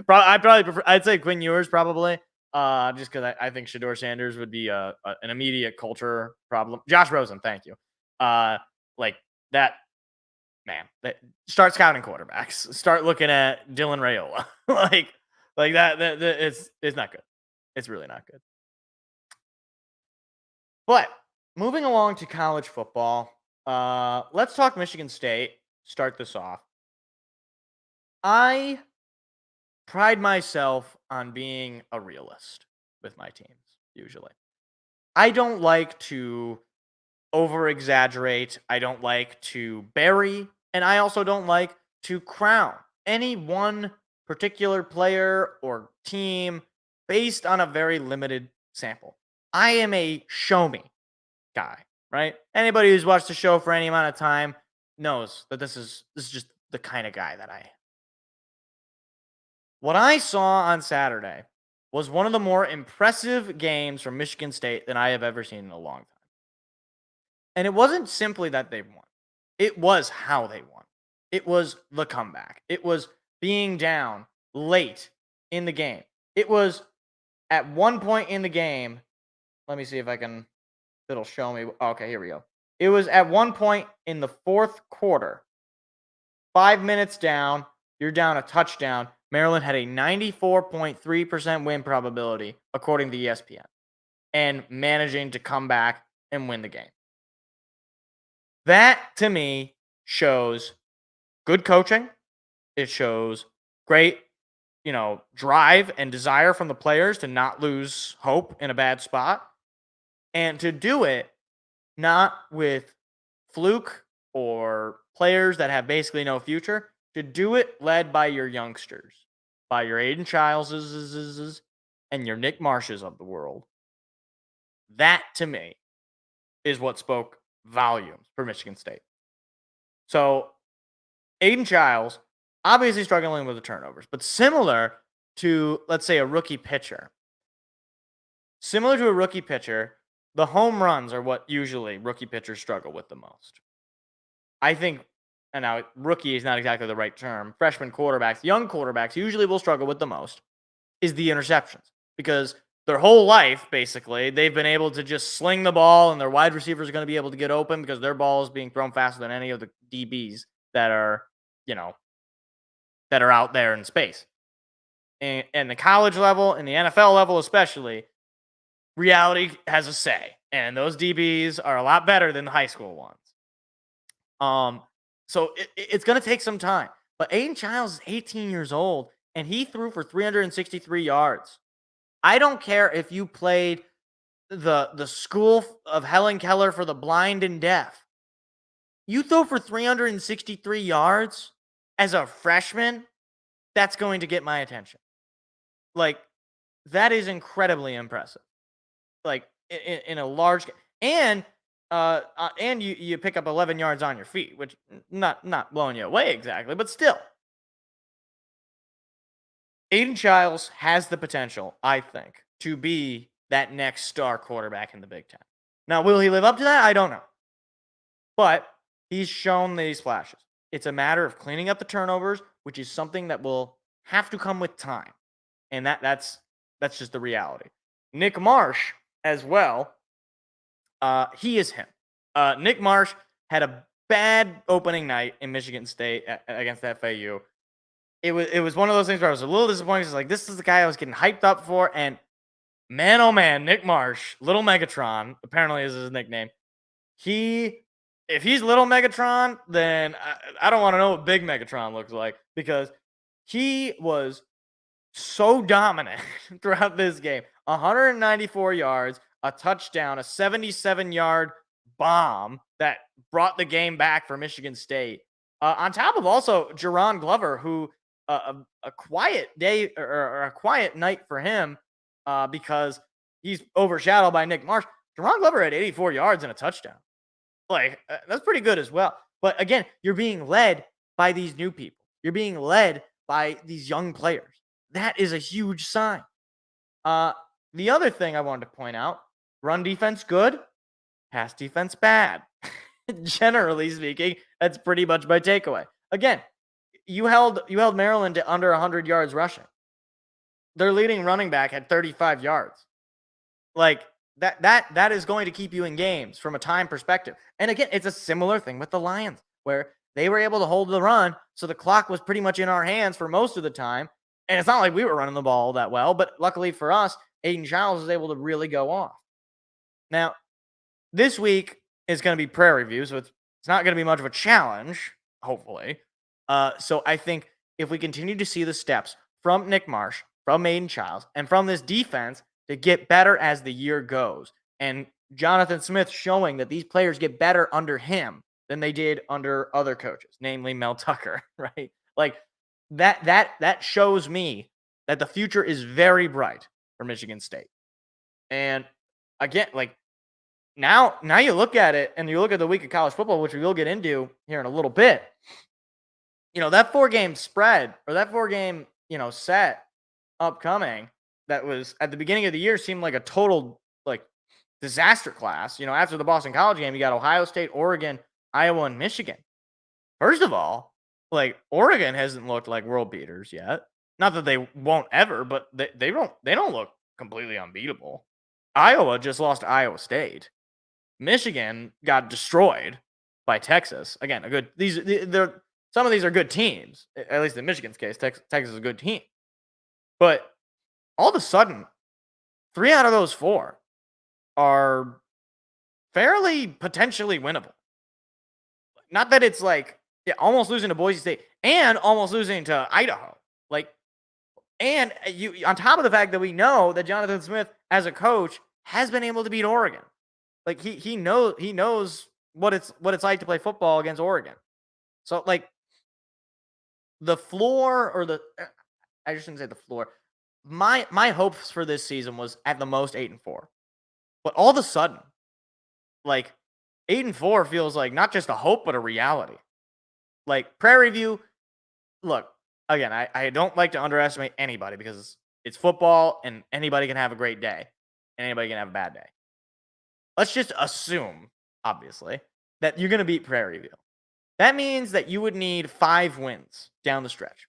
F: I'd say Quinn Ewers probably, just because I think Shedeur Sanders would be an immediate culture problem. Josh Rosen, thank you. Like that. Man, start scouting quarterbacks. Start looking at Dylan Raiola. like that. It's not good. It's really not good. But moving along to college football, let's talk Michigan State. Start this off. I pride myself on being a realist with my teams, usually. I don't like to over-exaggerate. I don't like to bury, and I also don't like to crown any one particular player or team based on a very limited sample. I am a show me guy, right? Anybody who's watched the show for any amount of time knows that this is just the kind of guy that I am. What I saw on Saturday was one of the more impressive games from Michigan State than I have ever seen in a long time. And it wasn't simply that they won. It was how they won. It was the comeback. It was being down late in the game. It was at one point in the game. Let me see if it'll show me. Okay, here we go. It was at one point in the fourth quarter. 5 minutes down. You're down a touchdown. Maryland had a 94.3% win probability, according to ESPN, and managing to come back and win the game. That, to me, shows good coaching. It shows great, drive and desire from the players to not lose hope in a bad spot. And to do it not with fluke or players that have basically no future, to do it led by your youngsters, by your Aidan Chileses and your Nick Marshes of the world. That, to me, is what spoke volumes for Michigan State. So, Aidan Chiles, obviously struggling with the turnovers, but similar to, let's say, a rookie pitcher. Similar to a rookie pitcher, the home runs are what usually rookie pitchers struggle with the most. I think, and now rookie is not exactly the right term, freshman quarterbacks, young quarterbacks usually will struggle with the most, is the interceptions. Because their whole life, basically, they've been able to just sling the ball, and their wide receivers are going to be able to get open because their ball is being thrown faster than any of the DBs that are, that are out there in space. And the college level and the NFL level especially, reality has a say. And those DBs are a lot better than the high school ones. So it's going to take some time. But Aidan Chiles is 18 years old, and he threw for 363 yards. I don't care if you played the school of Helen Keller for the blind and deaf. You throw for 363 yards as a freshman, that's going to get my attention. Like, that is incredibly impressive. Like, in a large game. And you pick up 11 yards on your feet, which not blowing you away exactly, but still. Aidan Chiles has the potential, I think, to be that next star quarterback in the Big Ten. Now, will he live up to that? I don't know. But he's shown these flashes. It's a matter of cleaning up the turnovers, which is something that will have to come with time. And that's just the reality. Nick Marsh as well. He is him. Nick Marsh had a bad opening night in Michigan State against FAU. It was one of those things where I was a little disappointed. It's like, this is the guy I was getting hyped up for, and man, oh man, Nick Marsh, Little Megatron, apparently is his nickname. If he's Little Megatron, then I don't want to know what Big Megatron looks like, because he was so dominant throughout this game. 194 yards, a touchdown, a 77-yard bomb that brought the game back for Michigan State. On top of also Jerron Glover, who a quiet day or a quiet night for him because he's overshadowed by Nick Marsh. Jerron Glover had 84 yards and a touchdown. Like, that's pretty good as well. But again, you're being led by these new people. You're being led by these young players. That is a huge sign. The other thing I wanted to point out, run defense good, pass defense bad. Generally speaking, that's pretty much my takeaway. Again, you held Maryland to under 100 yards rushing. Their leading running back had 35 yards. Like, that is going to keep you in games from a time perspective. And again, it's a similar thing with the Lions, where they were able to hold the run, so the clock was pretty much in our hands for most of the time. And it's not like we were running the ball that well, but luckily for us, Aidan Chiles was able to really go off. Now, this week is going to be Prairie View, so it's not going to be much of a challenge, hopefully. So I think if we continue to see the steps from Nick Marsh, from Aidan Chiles, and from this defense to get better as the year goes, and Jonathan Smith showing that these players get better under him than they did under other coaches, namely Mel Tucker, right? Like, that shows me that the future is very bright for Michigan State. And again, like, now you look at it and you look at the week of college football, which we will get into here in a little bit. You know, that 4-game spread, or that 4-game, set upcoming, that was at the beginning of the year seemed like a total, like, disaster class. After the Boston College game, you got Ohio State, Oregon, Iowa, and Michigan. First of all, like, Oregon hasn't looked like world beaters yet. Not that they won't ever, but they don't look completely unbeatable. Iowa just lost to Iowa State. Michigan got destroyed by Texas. Again, some of these are good teams. At least in Michigan's case, Texas is a good team. But all of a sudden, 3 out of those 4 are fairly potentially winnable. Not that it's like, almost losing to Boise State and almost losing to Idaho. Like, and you, on top of the fact that we know that Jonathan Smith as a coach has been able to beat Oregon. Like, he knows what it's like to play football against Oregon. So, like, the floor, or I just shouldn't say the floor. My hopes for this season was at the most 8-4. But all of a sudden, like, 8-4 feels like not just a hope, but a reality. Like, Prairie View, look, again, I don't like to underestimate anybody, because it's football and anybody can have a great day and anybody can have a bad day. Let's just assume, obviously, that you're going to beat Prairie View. That means that you would need 5 wins down the stretch.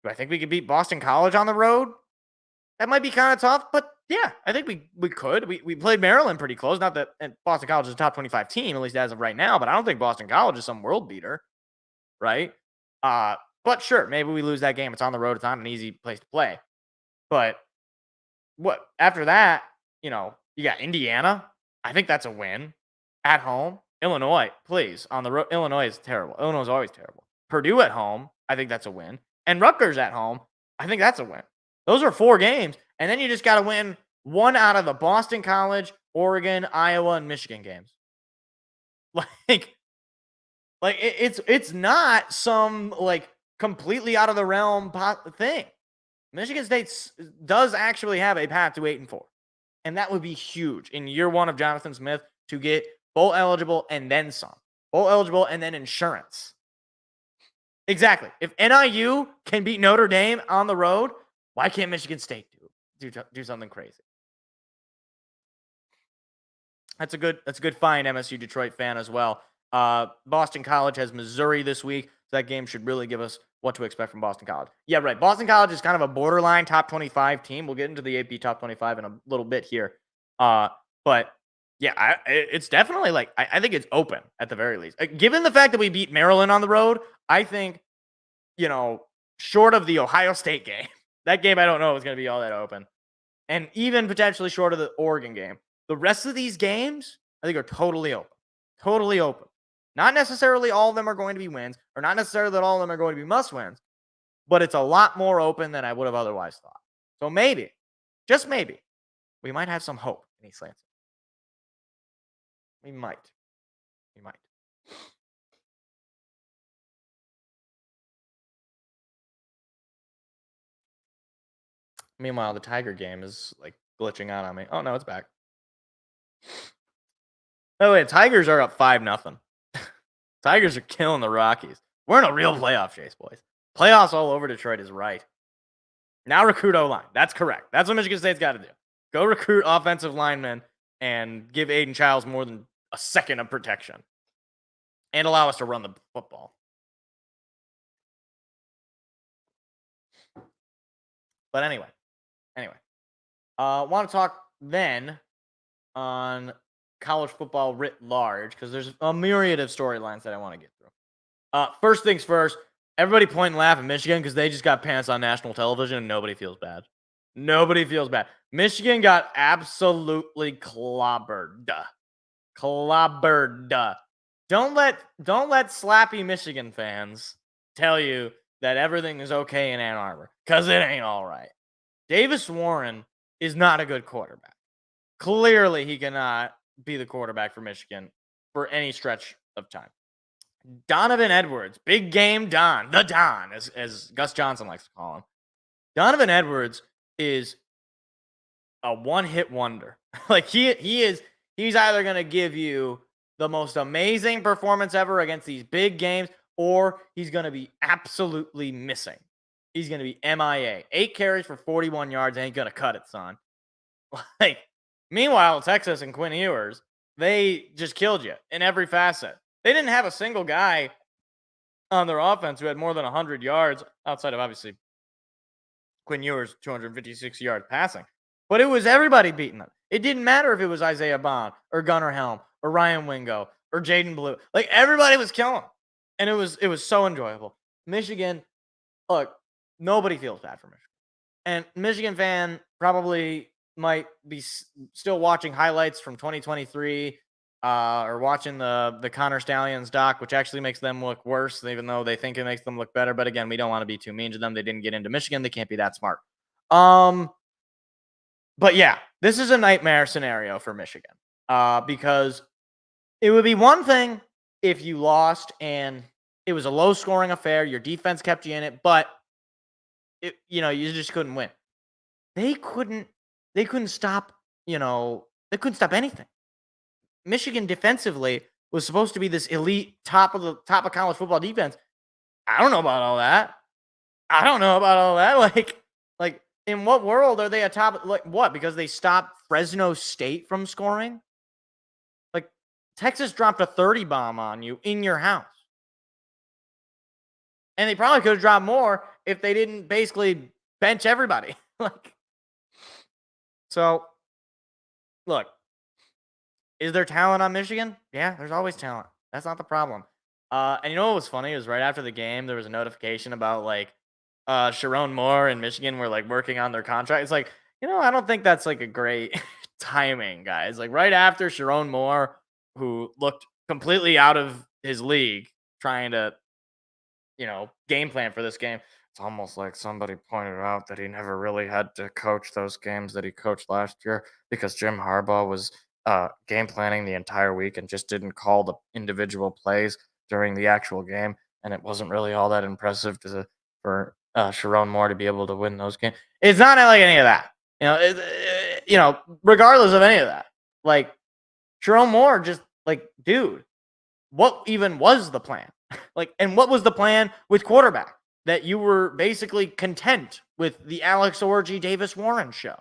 F: Do I think we could beat Boston College on the road? That might be kind of tough, but yeah, I think we could. We played Maryland pretty close. Not that Boston College is a top 25 team, at least as of right now, but I don't think Boston College is some world beater, right? But sure, maybe we lose that game. It's on the road. It's not an easy place to play. But what after that, you got Indiana. I think that's a win at home. Illinois, please, on the road. Illinois is terrible. Illinois is always terrible. Purdue at home, I think that's a win. And Rutgers at home, I think that's a win. Those are 4 games. And then you just got to win 1 out of the Boston College, Oregon, Iowa, and Michigan games. Like it's not some, like, completely out of the realm thing. Michigan State does actually have a path to 8-4. And that would be huge in year 1 of Jonathan Smith to get bowl eligible and then some. Bowl eligible and then insurance. Exactly. If NIU can beat Notre Dame on the road, why can't Michigan State do something crazy? That's a good fine MSU Detroit fan as well. Boston College has Missouri this week, so that game should really give us what to expect from Boston College. Yeah, right. Boston College is kind of a borderline top 25 team. We'll get into the AP top 25 in a little bit here. But yeah, it's definitely like, I think it's open at the very least. Given the fact that we beat Maryland on the road, I think, short of the Ohio State game, that game I don't know is going to be all that open. And even potentially short of the Oregon game. The rest of these games, I think, are totally open. Totally open. Not necessarily all of them are going to be wins, or not necessarily that all of them are going to be must-wins, but it's a lot more open than I would have otherwise thought. So maybe, just maybe, we might have some hope in East Lansing. We might. Meanwhile, the Tiger game is like glitching out on me. Oh no, it's back. By the way, Tigers are up 5-0. Tigers are killing the Rockies. We're in a real playoff chase, boys. Playoffs all over Detroit is right. Now recruit O-line. That's correct. That's what Michigan State's got to do. Go recruit offensive linemen and give Aidan Chiles more than a second of protection. And allow us to run the football. But anyway. Want to talk then on college football writ large, because there's a myriad of storylines that I want to get through. First things first, everybody point and laugh at Michigan because they just got pants on national television and nobody feels bad. Nobody feels bad. Michigan got absolutely clobbered. Don't let slappy Michigan fans tell you that everything is okay in Ann Arbor, because it ain't all right. Davis Warren is not a good quarterback. Clearly, he cannot be the quarterback for Michigan for any stretch of time. Donovan Edwards, big game Don, the Don, as Gus Johnson likes to call him. Donovan Edwards is a one-hit wonder. Like he's either going to give you the most amazing performance ever against these big games, or he's going to be absolutely missing. He's going to be MIA. 8 carries for 41 yards, ain't going to cut it, son. Like, meanwhile, Texas and Quinn Ewers, they just killed you in every facet. They didn't have a single guy on their offense who had more than 100 yards, outside of, obviously, Quinn Ewers, 256 yards passing. But it was everybody beating them. It didn't matter if it was Isaiah Bond or Gunnar Helm or Ryan Wingo or Jaden Blue. Like, everybody was killing them. And it was so enjoyable. Michigan, look, nobody feels bad for Michigan. And Michigan fan probably might be still watching highlights from 2023 or watching the Connor Stallions doc, which actually makes them look worse, even though they think it makes them look better. But again, we don't want to be too mean to them. They didn't get into Michigan. They can't be that smart. But yeah, this is a nightmare scenario for Michigan because it would be one thing if you lost and it was a low-scoring affair, your defense kept you in it, but you just couldn't win. They couldn't stop, they couldn't stop anything. Michigan defensively was supposed to be this elite top of college football defense. I don't know about all that. Like in what world are they a top? Like what? Because they stopped Fresno State from scoring? Like Texas dropped a 30 bomb on you in your house. And they probably could have dropped more if they didn't basically bench everybody. So, look, is there talent on Michigan? Yeah, there's always talent. That's not the problem. And you know what was funny? It was right after the game, there was a notification about Sharon Moore and Michigan were working on their contract. It's like, I don't think that's a great timing, guys. Like right after Sharon Moore, who looked completely out of his league, trying to game plan for this game. It's almost like somebody pointed out that he never really had to coach those games that he coached last year because Jim Harbaugh was game planning the entire week and just didn't call the individual plays during the actual game. And it wasn't really all that impressive for Sharon Moore to be able to win those games. It's not like any of that. Regardless of any of that. Sharon Moore just dude, what even was the plan? And what was the plan with quarterback? That you were basically content with the Alex Orji Davis Warren show.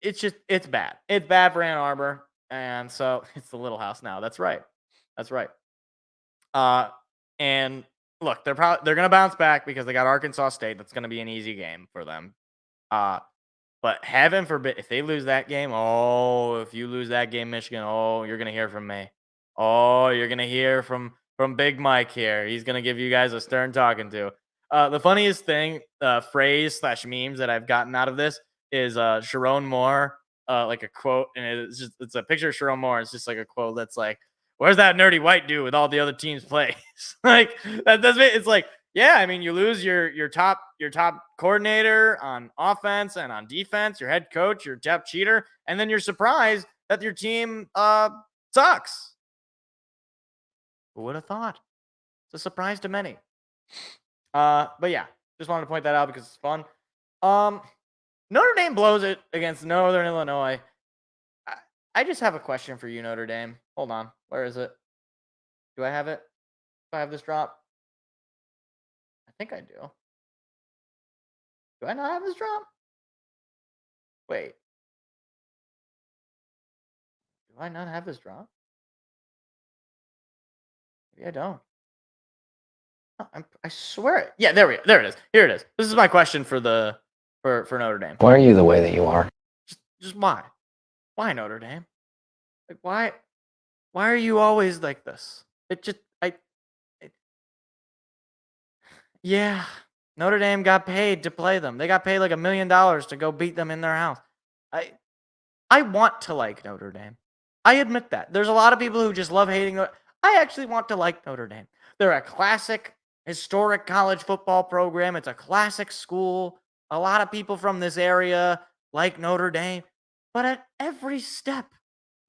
F: It's bad. It's bad for Ann Arbor. And so it's the Little House now. That's right. And look, they're gonna bounce back because they got Arkansas State. That's gonna be an easy game for them. But heaven forbid if they lose that game. Oh, if you lose that game, Michigan. Oh, you're gonna hear from me. Oh, you're gonna hear from Big Mike here. He's gonna give you guys a stern talking to. The funniest thing, phrase / memes that I've gotten out of this is Sharon Moore, like a quote, and it's a picture of Sharon Moore. It's just like a quote that's like, "Where's that nerdy white dude with all the other teams' plays?" Like that's it. It's like, yeah, I mean, you lose your top coordinator on offense and on defense, your head coach, your top cheater, and then you're surprised that your team sucks. Who would have thought? It's a surprise to many. But yeah, just wanted to point that out because it's fun. Notre Dame blows it against Northern Illinois. I just have a question for you, Notre Dame. Hold on. Where is it? Do I have it? Do I have this drop? I think I do. Do I not have this drop? Wait. Do I not have this drop? Maybe I don't. Oh, I swear it. Yeah, there it is. Here it is. This is my question for Notre Dame.
G: Why are you the way that you are?
F: Just why? Why Notre Dame? Like why are you always like this? Yeah. Notre Dame got paid to play them. They got paid like $1 million to go beat them in their house. I want to like Notre Dame. I admit that. There's a lot of people who just love hating. I actually want to like Notre Dame. They're a classic, historic college football program. It's a classic school. A lot of people from this area like Notre Dame. But at every step,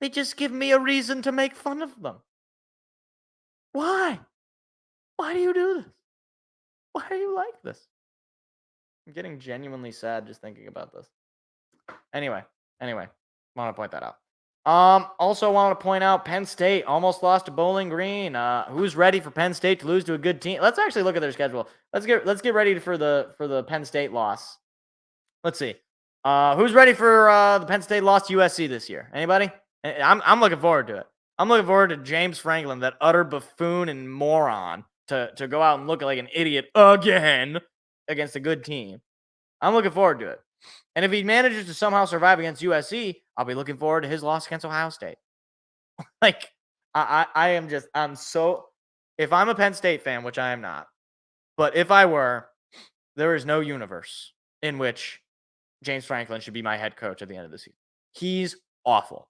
F: they just give me a reason to make fun of them. Why? Why do you do this? Why are you like this? I'm getting genuinely sad just thinking about this. Anyway, want to point that out. Also want to point out Penn State almost lost to Bowling Green. Who's ready for Penn State to lose to a good team? Let's actually look at their schedule. Let's get ready for the Penn State loss. Let's see. Who's ready for the Penn State loss to USC this year? Anybody? I'm looking forward to it. I'm looking forward to James Franklin, that utter buffoon and moron, to go out and look like an idiot again against a good team. I'm looking forward to it. And if he manages to somehow survive against USC, I'll be looking forward to his loss against Ohio State. Like, I'm so, if I'm a Penn State fan, which I am not, but if I were, there is no universe in which James Franklin should be my head coach at the end of the season. He's awful.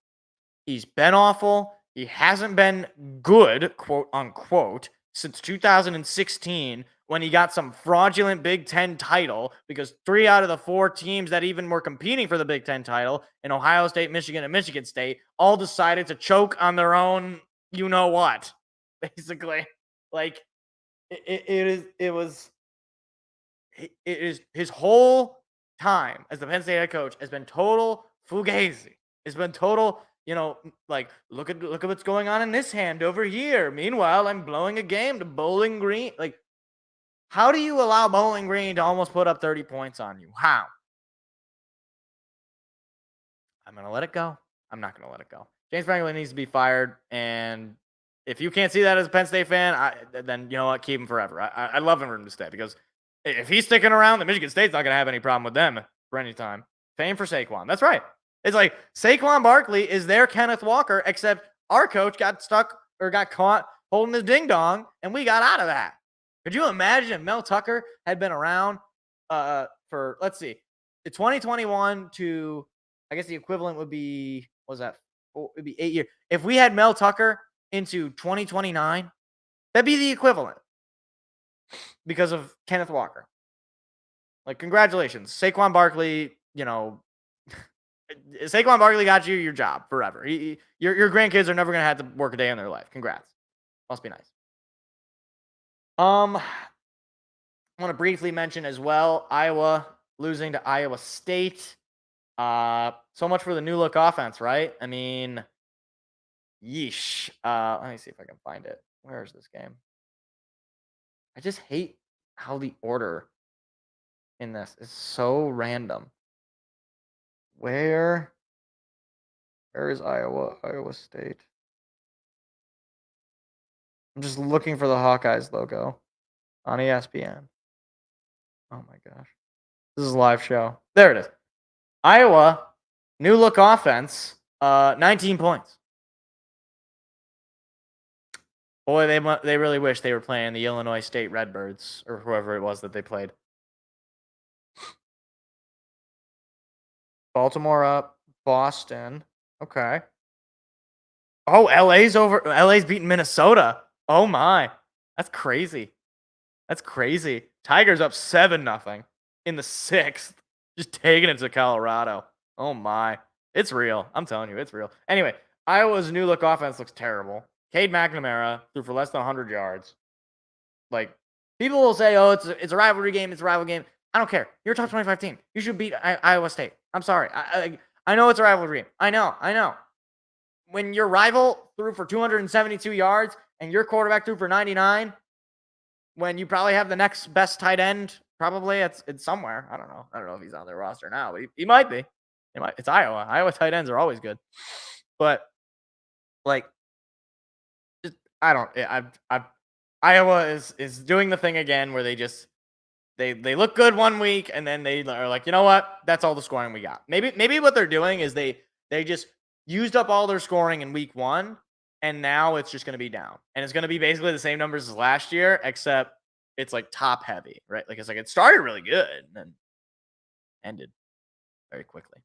F: He's been awful. He hasn't been good, quote unquote, since 2016 when he got some fraudulent Big Ten title, because 3 out of the 4 teams that even were competing for the Big Ten title in Ohio State, Michigan, and Michigan State all decided to choke on their own you-know-what, basically. Like, it is his whole time as the Penn State head coach has been total fugazi. It's been total, like, look at what's going on in this hand over here. Meanwhile, I'm blowing a game to Bowling Green. Like, how do you allow Bowling Green to almost put up 30 points on you? How? I'm going to let it go. I'm not going to let it go. James Franklin needs to be fired. And if you can't see that as a Penn State fan, then you know what? Keep him forever. I'd love him for him to stay, because if he's sticking around, then Michigan State's not going to have any problem with them for any time. Fame for Saquon. That's right. It's like Saquon Barkley is their Kenneth Walker, except our coach got stuck or got caught holding his ding dong, and we got out of that. Could you imagine if Mel Tucker had been around for, let's see, 2021 to, I guess the equivalent would be, what was that? It would be 8 years. If we had Mel Tucker into 2029, that'd be the equivalent because of Kenneth Walker. Like, congratulations. Saquon Barkley, Saquon Barkley got you your job forever. Your grandkids are never going to have to work a day in their life. Congrats. Must be nice. I want to briefly mention as well, Iowa losing to Iowa State. So much for the new look offense, right? I mean, yeesh. Let me see if I can find it. Where is this game? I just hate how the order in this is so random. Where is Iowa State? I'm just looking for the Hawkeyes logo on ESPN. Oh my gosh. This is a live show. There it is. Iowa, new look offense, 19 points. Boy, they really wish they were playing the Illinois State Redbirds or whoever it was that they played. Baltimore up, Boston. Okay. Oh, LA's beating Minnesota. Oh my. That's crazy. That's crazy. Tigers up 7-0 in the 6th. Just taking it to Colorado. Oh my. It's real. I'm telling you, it's real. Anyway, Iowa's new look offense looks terrible. Cade McNamara threw for less than 100 yards. Like, people will say, oh, it's a rivalry game. It's a rivalry game. I don't care. You're a top 25 team. You should beat Iowa State. I'm sorry. I know it's a rivalry game. I know. When your rival threw for 272 yards and your quarterback threw for 99, when you probably have the next best tight end, probably it's somewhere. I don't know if he's on their roster now, but he might be. It's Iowa. Iowa tight ends are always good. But like, Iowa is doing the thing again where they look good one week and then they are like, you know what? That's all the scoring we got. Maybe what they're doing is they just used up all their scoring in week 1, and now it's just going to be down. And it's going to be basically the same numbers as last year, except it's like top heavy, right? Like it's like it started really good and then ended very quickly.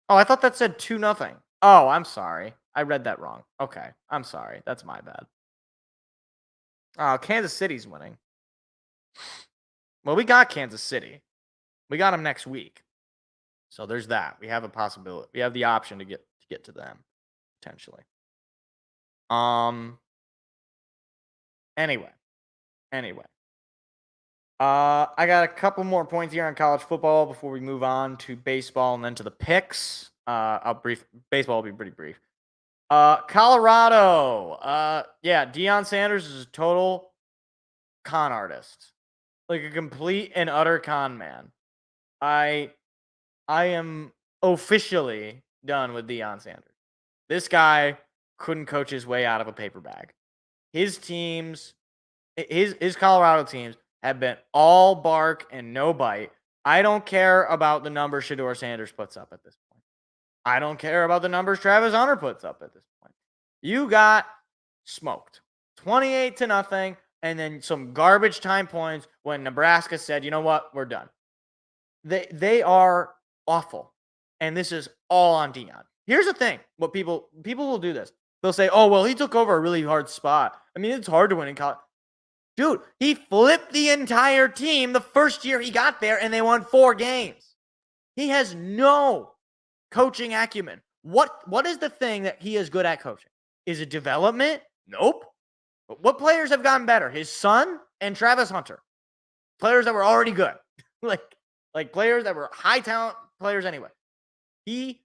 F: Oh, I thought that said 2-0. Oh, I'm sorry. I read that wrong. Okay. I'm sorry. That's my bad. Oh, Kansas City's winning. Well, we got Kansas City. We got them next week. So there's that. We have a possibility. We have the option to get to them potentially. Anyway. I got a couple more points here on college football before we move on to baseball and then to the picks. Baseball will be pretty brief. Colorado. Deion Sanders is a total con artist. Like a complete and utter con man. I am officially done with Deion Sanders. This guy couldn't coach his way out of a paper bag. His Colorado teams have been all bark and no bite. I don't care about the numbers Shedeur Sanders puts up at this point. I don't care about the numbers Travis Hunter puts up at this point. You got smoked. 28-0, and then some garbage time points when Nebraska said, you know what, we're done. They are awful. And this is all on Deion. Here's the thing. What people will do this. They'll say, oh, well, he took over a really hard spot. I mean, it's hard to win in college. Dude, he flipped the entire team the first year he got there, and they won 4 games. He has no coaching acumen. What is the thing that he is good at coaching? Is it development? Nope. But what players have gotten better? His son and Travis Hunter. Players that were already good. like players that were high talent players anyway. He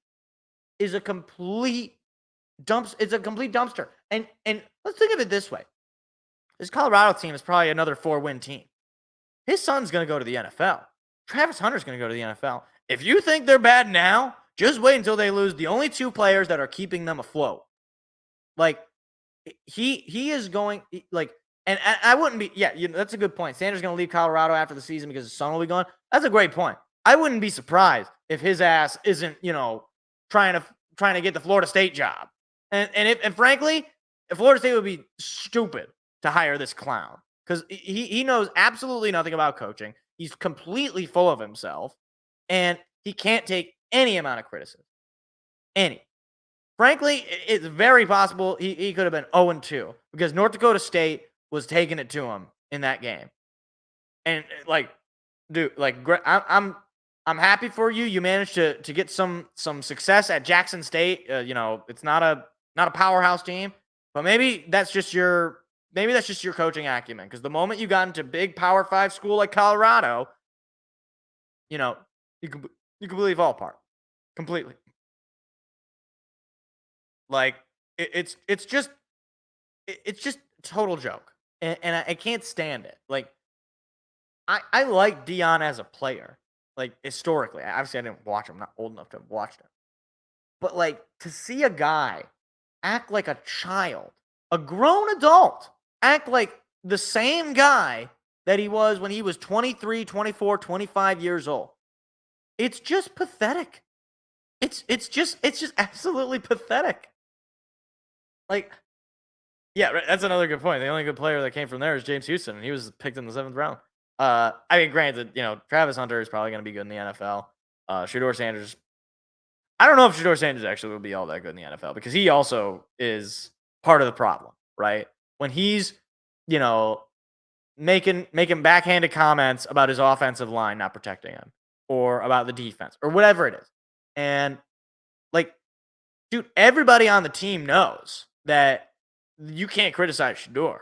F: is a complete dumpster. And let's think of it this way. This Colorado team is probably another 4-win team. His son's going to go to the NFL. Travis Hunter's going to go to the NFL. If you think they're bad now, just wait until they lose the only 2 players that are keeping them afloat. Like, he is going, like, and I wouldn't be, that's a good point. Sanders going to leave Colorado after the season because his son will be gone. That's a great point. I wouldn't be surprised if his ass isn't, trying to get the Florida State job. And frankly, Florida State would be stupid to hire this clown because he knows absolutely nothing about coaching. He's completely full of himself, and he can't take any amount of criticism. Any. Frankly, it's very possible he could have been 0-2 because North Dakota State was taking it to him in that game. And I'm happy for you. You managed to get some success at Jackson State. It's not a powerhouse team, but maybe that's just your coaching acumen. Because the moment you got into big Power 5 school like Colorado, you completely fall apart. Completely. Like it's just a total joke, and I can't stand it. Like I like Deion as a player, like historically. Obviously, I didn't watch him. I'm not old enough to have watched him, but like to see a guy act like a child a grown adult act like the same guy that he was when he was 23, 24, 25 years old. It's just pathetic. It's just absolutely pathetic. Like, yeah, right, that's another good point. The only good player that came from there is James Houston, and he was picked in the 7th round. I mean, granted, Travis Hunter is probably going to be good in the NFL. Shedeur Sanders, I don't know if Shedeur Sanders actually will be all that good in the NFL because he also is part of the problem, right? When he's, making backhanded comments about his offensive line not protecting him or about the defense or whatever it is. And like, dude, everybody on the team knows that you can't criticize Shedeur,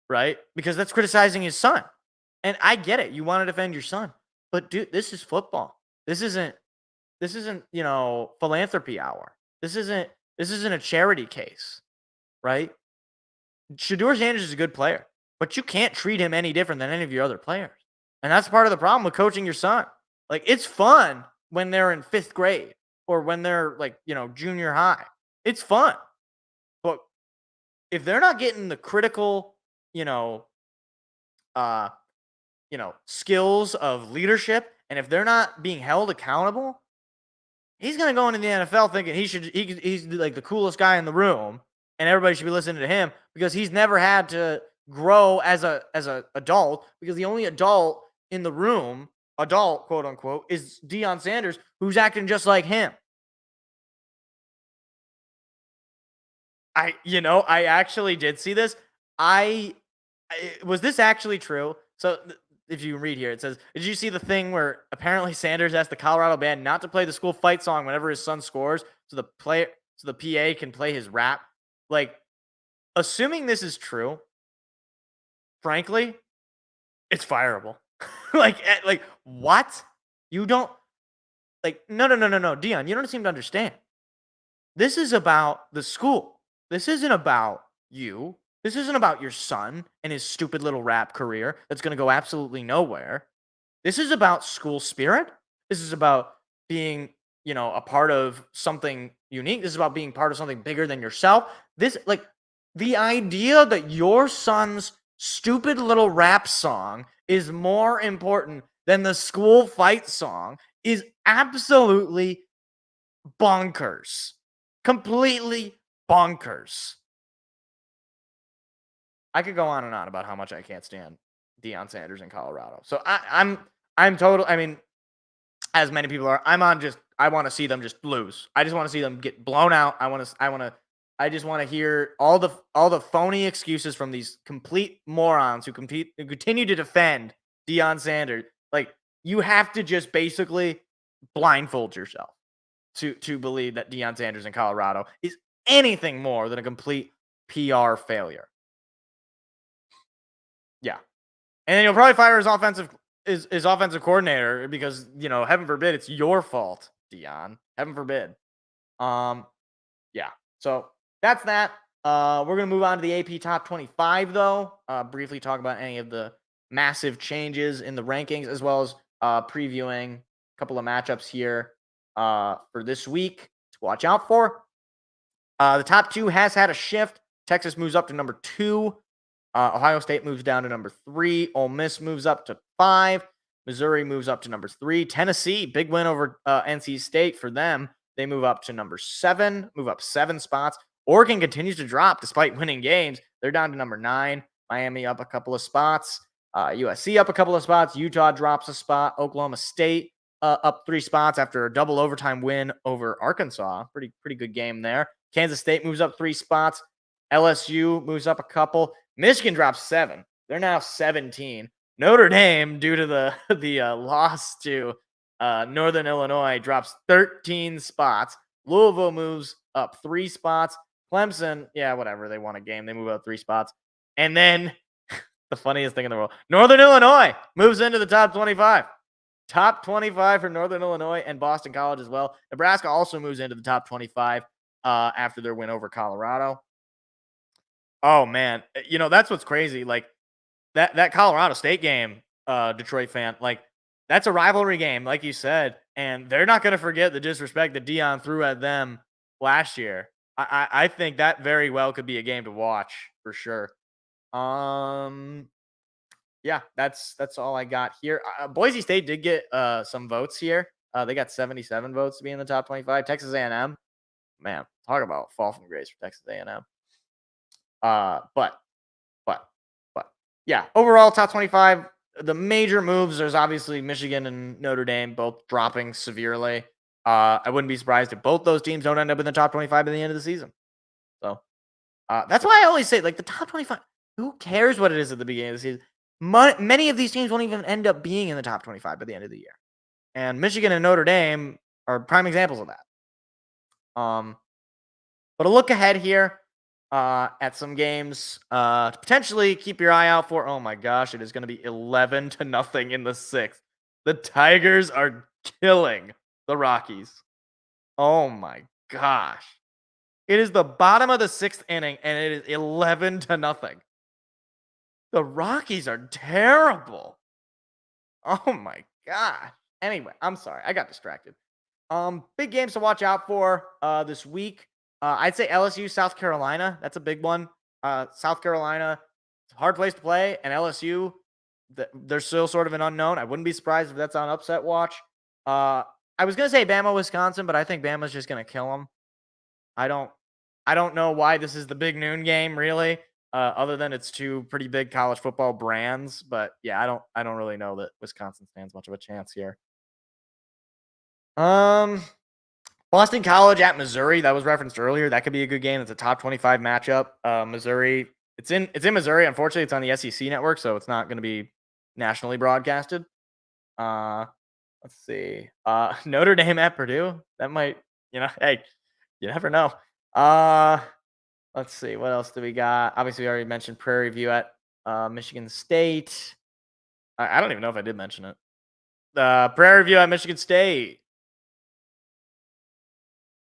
F: right? Because that's criticizing his son. And I get it. You want to defend your son. But dude, this is football. This isn't, philanthropy hour. This isn't a charity case, right? Shedeur Sanders is a good player, but you can't treat him any different than any of your other players. And that's part of the problem with coaching your son. Like, it's fun when they're in 5th grade or when they're junior high. It's fun. But if they're not getting the critical, skills of leadership, and if they're not being held accountable, he's going to go into the NFL thinking he's like the coolest guy in the room and everybody should be listening to him because he's never had to grow as a adult, because the only adult in the room, adult quote unquote, is Deion Sanders, who's acting just like him. I actually did see this. Was this actually true? So if you read here, it says, did you see the thing where apparently Sanders asked the Colorado band not to play the school fight song whenever his son scores so the PA can play his rap? Like, assuming this is true, frankly, it's fireable. like what? You don't no, Deion, you don't seem to understand. This is about the school. This isn't about you. This isn't about your son and his stupid little rap career that's going to go absolutely nowhere. This is about school spirit. This is about being, a part of something unique. This is about being part of something bigger than yourself. The idea that your son's stupid little rap song is more important than the school fight song is absolutely bonkers. Completely bonkers. I could go on and on about how much I can't stand Deion Sanders in Colorado. So I'm total. I mean, as many people are, I want to see them just lose. I just want to see them get blown out. I just want to hear all the phony excuses from these complete morons who continue to defend Deion Sanders. Like, you have to just basically blindfold yourself to believe that Deion Sanders in Colorado is anything more than a complete PR failure. Yeah. And then you'll probably fire his offensive coordinator because, heaven forbid it's your fault, Deion. Heaven forbid. Yeah. So that's that. We're going to move on to the AP Top 25, though. Briefly talk about any of the massive changes in the rankings, as well as previewing a couple of matchups here for this week to watch out for. The top 2 has had a shift. Texas moves up to number 2. Ohio State moves down to number 3. Ole Miss moves up to 5. Missouri moves up to number 3. Tennessee, big win over NC State for them. They move up to number 7, move up 7 spots. Oregon continues to drop despite winning games. They're down to number 9. Miami up a couple of spots. USC up a couple of spots. Utah drops a spot. Oklahoma State up 3 spots after a double overtime win over Arkansas. Pretty good game there. Kansas State moves up 3 spots. LSU moves up a couple. Michigan drops 7. They're now 17. Notre Dame, due to the loss to Northern Illinois, drops 13 spots. Louisville moves up 3 spots. Clemson, yeah, whatever. They won a game. They move up 3 spots. And then the funniest thing in the world, Northern Illinois moves into the top 25. Top 25 for Northern Illinois and Boston College as well. Nebraska also moves into the top 25 after their win over Colorado. Oh, man. That's what's crazy. Like, that Colorado State game, Detroit fan, like, that's a rivalry game, like you said. And they're not going to forget the disrespect that Deion threw at them last year. I think that very well could be a game to watch for sure. Yeah, that's all I got here. Boise State did get some votes here. They got 77 votes to be in the top 25. Texas A&M, man, talk about fall from grace for Texas A&M. But yeah, overall top 25. The major moves, there's obviously Michigan and Notre Dame both dropping severely. I wouldn't be surprised if both those teams don't end up in the top 25 at the end of the season. So that's why I always say, like, the top 25, who cares what it is at the beginning of the season? Many of these teams won't even end up being in the top 25 by the end of the year. And Michigan and Notre Dame are prime examples of that. But a look ahead here at some games to potentially keep your eye out for. Oh my gosh, it is going to be 11-0 in the 6th. The Tigers are killing the Rockies. Oh my gosh. It is the bottom of the 6th inning, and it is 11-0. The Rockies are terrible. Oh my gosh. Anyway, I'm sorry. I got distracted. Big games to watch out for this week. I'd say LSU, South Carolina. That's a big one. South Carolina, it's a hard place to play, and LSU, they're still sort of an unknown. I wouldn't be surprised if that's on upset watch. I was gonna say Bama, Wisconsin, but I think Bama's just gonna kill them. I don't know why this is the big noon game, really. Other than it's two pretty big college football brands, but yeah, I don't really know that Wisconsin stands much of a chance here. Boston College at Missouri, that was referenced earlier. That could be a good game. It's a top 25 matchup. Missouri, it's in Missouri. Unfortunately, it's on the SEC network, so it's not going to be nationally broadcasted. Let's see. Notre Dame at Purdue. That might, hey, you never know. Let's see. What else do we got? Obviously, we already mentioned Prairie View at Michigan State. I don't even know if I did mention it. Prairie View at Michigan State.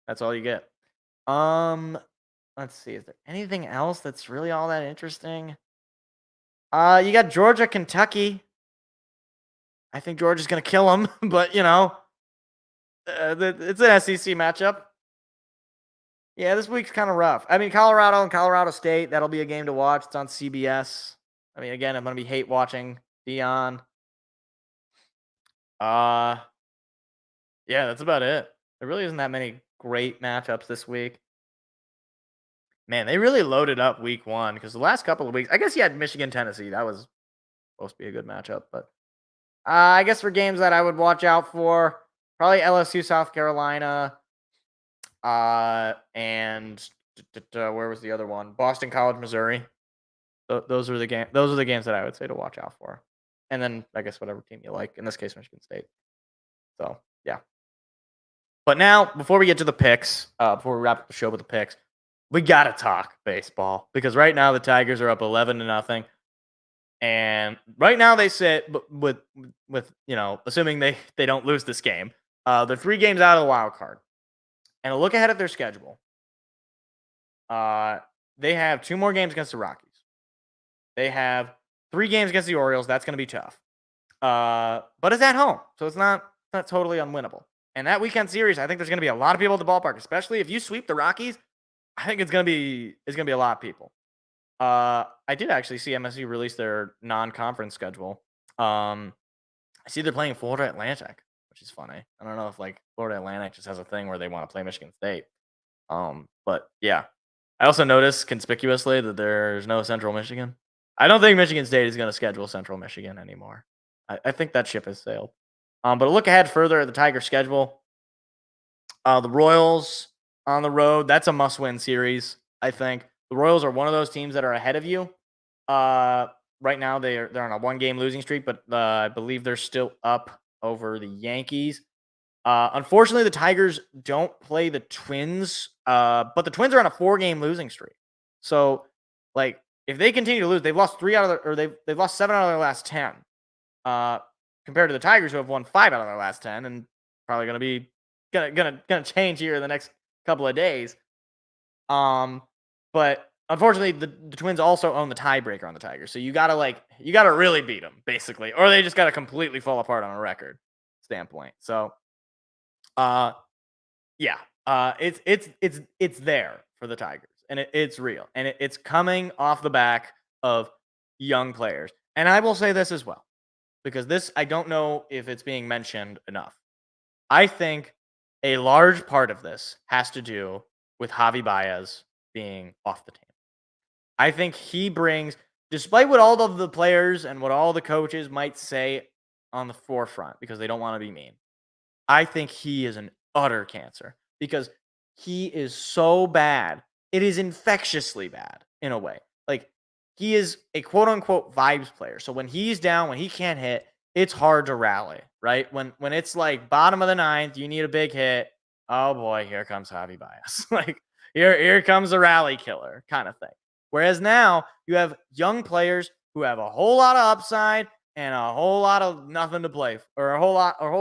F: That's all you get. Let's see. Is there anything else that's really all that interesting? You got Georgia, Kentucky. I think Georgia's gonna kill them, but it's an SEC matchup. Yeah, this week's kind of rough. I mean, Colorado and Colorado State, that'll be a game to watch. It's on CBS. I mean, again, I'm going to be hate watching Deion. Yeah, that's about it. There really isn't that many great matchups this week. Man, they really loaded up week 1 because the last couple of weeks, I guess you had Michigan, Tennessee. That was supposed to be a good matchup. But I guess for games that I would watch out for, probably LSU, South Carolina. And where was the other one? Boston College, Missouri. Those are the games that I would say to watch out for. And then I guess whatever team you like. In this case, Michigan State. So yeah. But now, before we get to the picks, before we wrap up the show with the picks, we gotta talk baseball because right now the Tigers are up 11-0, and right now they sit with assuming they don't lose this game, they're 3 games out of the wild card. And a look ahead at their schedule. They have 2 more games against the Rockies. They have 3 games against the Orioles. That's going to be tough. But it's at home, so it's not totally unwinnable. And that weekend series, I think there's going to be a lot of people at the ballpark, especially if you sweep the Rockies. I think it's going to be a lot of people. I did actually see MSU release their non-conference schedule. I see they're playing Florida Atlantic, which is funny. I don't know if Florida Atlantic just has a thing where they want to play Michigan State. But yeah. I also noticed conspicuously that there's no Central Michigan. I don't think Michigan State is going to schedule Central Michigan anymore. I think that ship has sailed. But a look ahead further at the Tiger schedule. The Royals on the road, that's a must-win series, I think. The Royals are one of those teams that are ahead of you. Right now, they're on a 1-game losing streak, but I believe they're still up over the Yankees. Unfortunately, the Tigers don't play the Twins, but the Twins are on a 4-game losing streak. So, if they continue to lose, they've lost they've lost 7 out of their last 10. Compared to the Tigers, who have won 5 out of their last 10, and probably gonna change here in the next couple of days. But unfortunately, the Twins also own the tiebreaker on the Tigers, so you gotta really beat them basically, or they just gotta completely fall apart on a record standpoint. So, yeah, it's there for the Tigers, and it's real, and it's coming off the back of young players. And I will say this as well, because this, I don't know if it's being mentioned enough. I think a large part of this has to do with Javi Baez being off the team. I think he brings, despite what all of the players and what all the coaches might say on the forefront, because they don't want to be mean, I think he is an utter cancer because he is so bad. It is infectiously bad in a way. Like, he is a quote unquote vibes player. So when he's down, when he can't hit, it's hard to rally, right? When it's like bottom of the ninth, you need a big hit. Oh boy, here comes Javi Baez. Like, here comes the rally killer kind of thing. Whereas now you have young players who have a whole lot of upside and a whole lot of nothing to play for, or a whole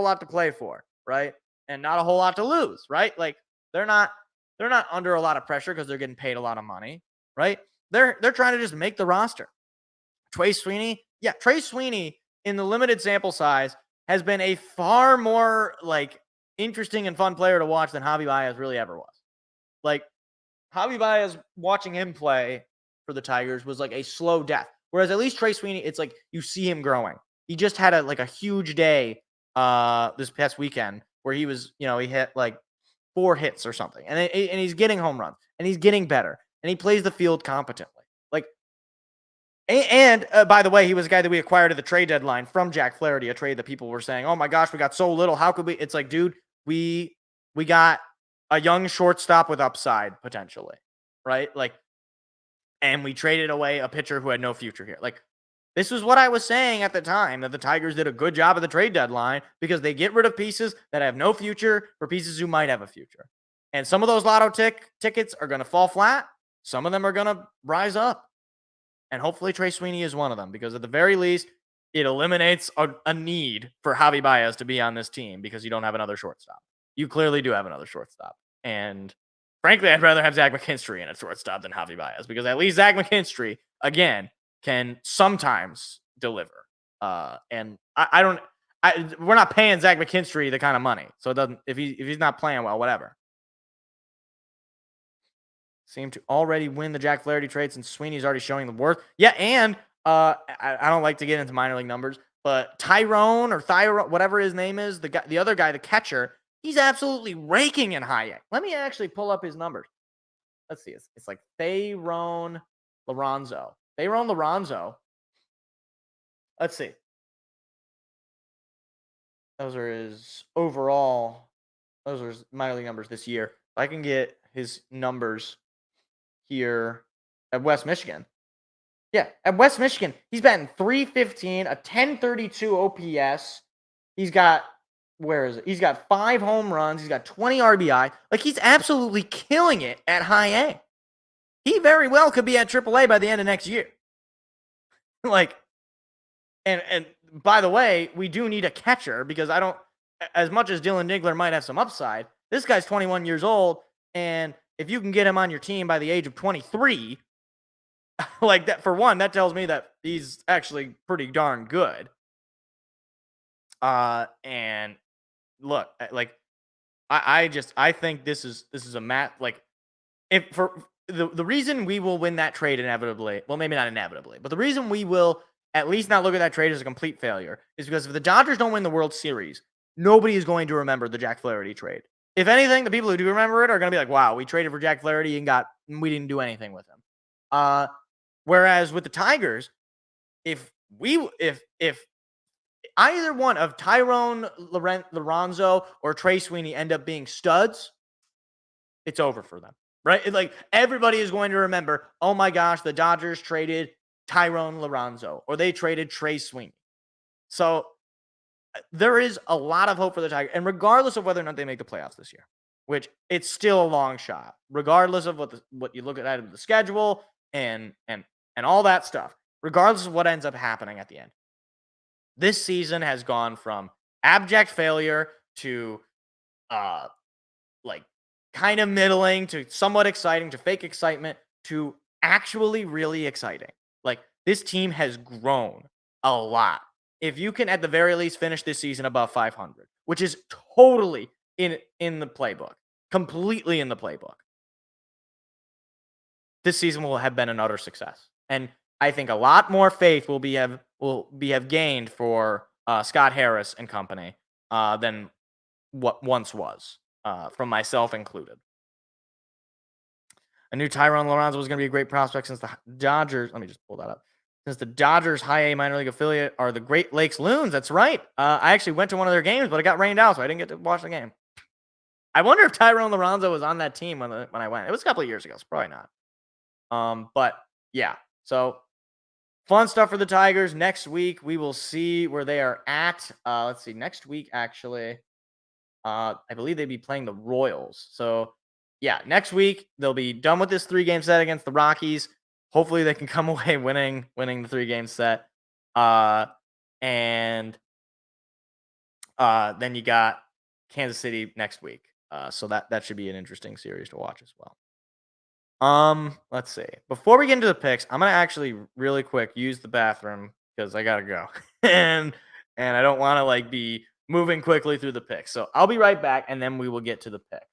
F: lot to play for, right? And not a whole lot to lose, right? Like, they're not under a lot of pressure because they're getting paid a lot of money, right? They're trying to just make the roster. Trey Sweeney in the limited sample size has been a far more like interesting and fun player to watch than Javi Baez really ever was. Like, Javi Baez, watching him play for the Tigers was like a slow death. Whereas at least Trey Sweeney, it's like you see him growing. He just had a huge day this past weekend where he was, he hit like 4 hits or something. And he's getting home runs and he's getting better and he plays the field competently. Like, and by the way, he was a guy that we acquired at the trade deadline from Jack Flaherty, a trade that people were saying, "Oh my gosh, we got so little. How could we?" It's like, dude, we got a young shortstop with upside potentially, right? Like, and we traded away a pitcher who had no future here. Like, this was what I was saying at the time, that the Tigers did a good job at the trade deadline because they get rid of pieces that have no future for pieces who might have a future. And some of those lotto tickets are going to fall flat. Some of them are going to rise up. And hopefully Trey Sweeney is one of them, because at the very least, it eliminates a need for Javi Baez to be on this team because you don't have another shortstop. You clearly do have another shortstop. And frankly, I'd rather have Zach McKinstry in at shortstop than Javi Baez, because at least Zach McKinstry, again, can sometimes deliver. And we're not paying Zach McKinstry the kind of money. So it doesn't, if he's not playing well, whatever. Seem to already win the Jack Flaherty trade since Sweeney's already showing the worth. Yeah, and I don't like to get into minor league numbers, but Tyrone, whatever his name is, the other guy, the catcher, he's absolutely raking in high A. Let me actually pull up his numbers. Let's see. It's like Tharon Lorenzo. Tharon Lorenzo. Let's see. Those are his minor league numbers this year. If I can get his numbers here at West Michigan. Yeah, at West Michigan, he's batting .315, a 1032 OPS. He's got, where is it? He's got 5 home runs. He's got 20 RBI. Like, he's absolutely killing it at high A. He very well could be at AAA by the end of next year. Like, and by the way, we do need a catcher, because as much as Dylan Dinkler might have some upside, this guy's 21 years old, and if you can get him on your team by the age of 23, like that, for one, that tells me that he's actually pretty darn good. And look, like, I think this is a match. Like, if for the reason we will win that trade inevitably, well, maybe not inevitably, but the reason we will at least not look at that trade as a complete failure is because if the Dodgers don't win the World Series, nobody is going to remember the Jack Flaherty trade. If anything, the people who do remember it are going to be like, wow, we traded for Jack Flaherty and we didn't do anything with him. Whereas with the Tigers, if either one of Tyrone Lorenzo or Trey Sweeney end up being studs, it's over for them, right? Like, everybody is going to remember, oh my gosh, the Dodgers traded Tyrone Lorenzo, or they traded Trey Sweeney. So there is a lot of hope for the Tigers, and regardless of whether or not they make the playoffs this year, which it's still a long shot, regardless of what you look at of the schedule and all that stuff, regardless of what ends up happening at the end, this season has gone from abject failure to like kind of middling to somewhat exciting to fake excitement to actually really exciting. Like, this team has grown a lot. If you can, at the very least, finish this season above 500, which is totally in the playbook, completely in the playbook, this season will have been an utter success. And I think a lot more faith will have gained for Scott Harris and company than what once was, from myself included. I knew Tyrone Lorenzo was going to be a great prospect since the Dodgers. Let me just pull that up. Since the Dodgers high A minor league affiliate are the Great Lakes Loons. That's right. I actually went to one of their games, but it got rained out, so I didn't get to watch the game. I wonder if Tyrone Lorenzo was on that team when I went. It was a couple of years ago. It's probably not. But yeah. So fun stuff for the Tigers. Next week we will see where they are at. Let's see. Next week, actually, I believe they'd be playing the Royals. So yeah, next week they'll be done with this 3-game set against the Rockies. Hopefully they can come away winning the 3-game set. And then you got Kansas City next week. So that should be an interesting series to watch as well. Let's see. Before we get into the picks, I'm gonna actually really quick use the bathroom because I gotta go. and I don't want to like be moving quickly through the picks. So I'll be right back and then we will get to the picks.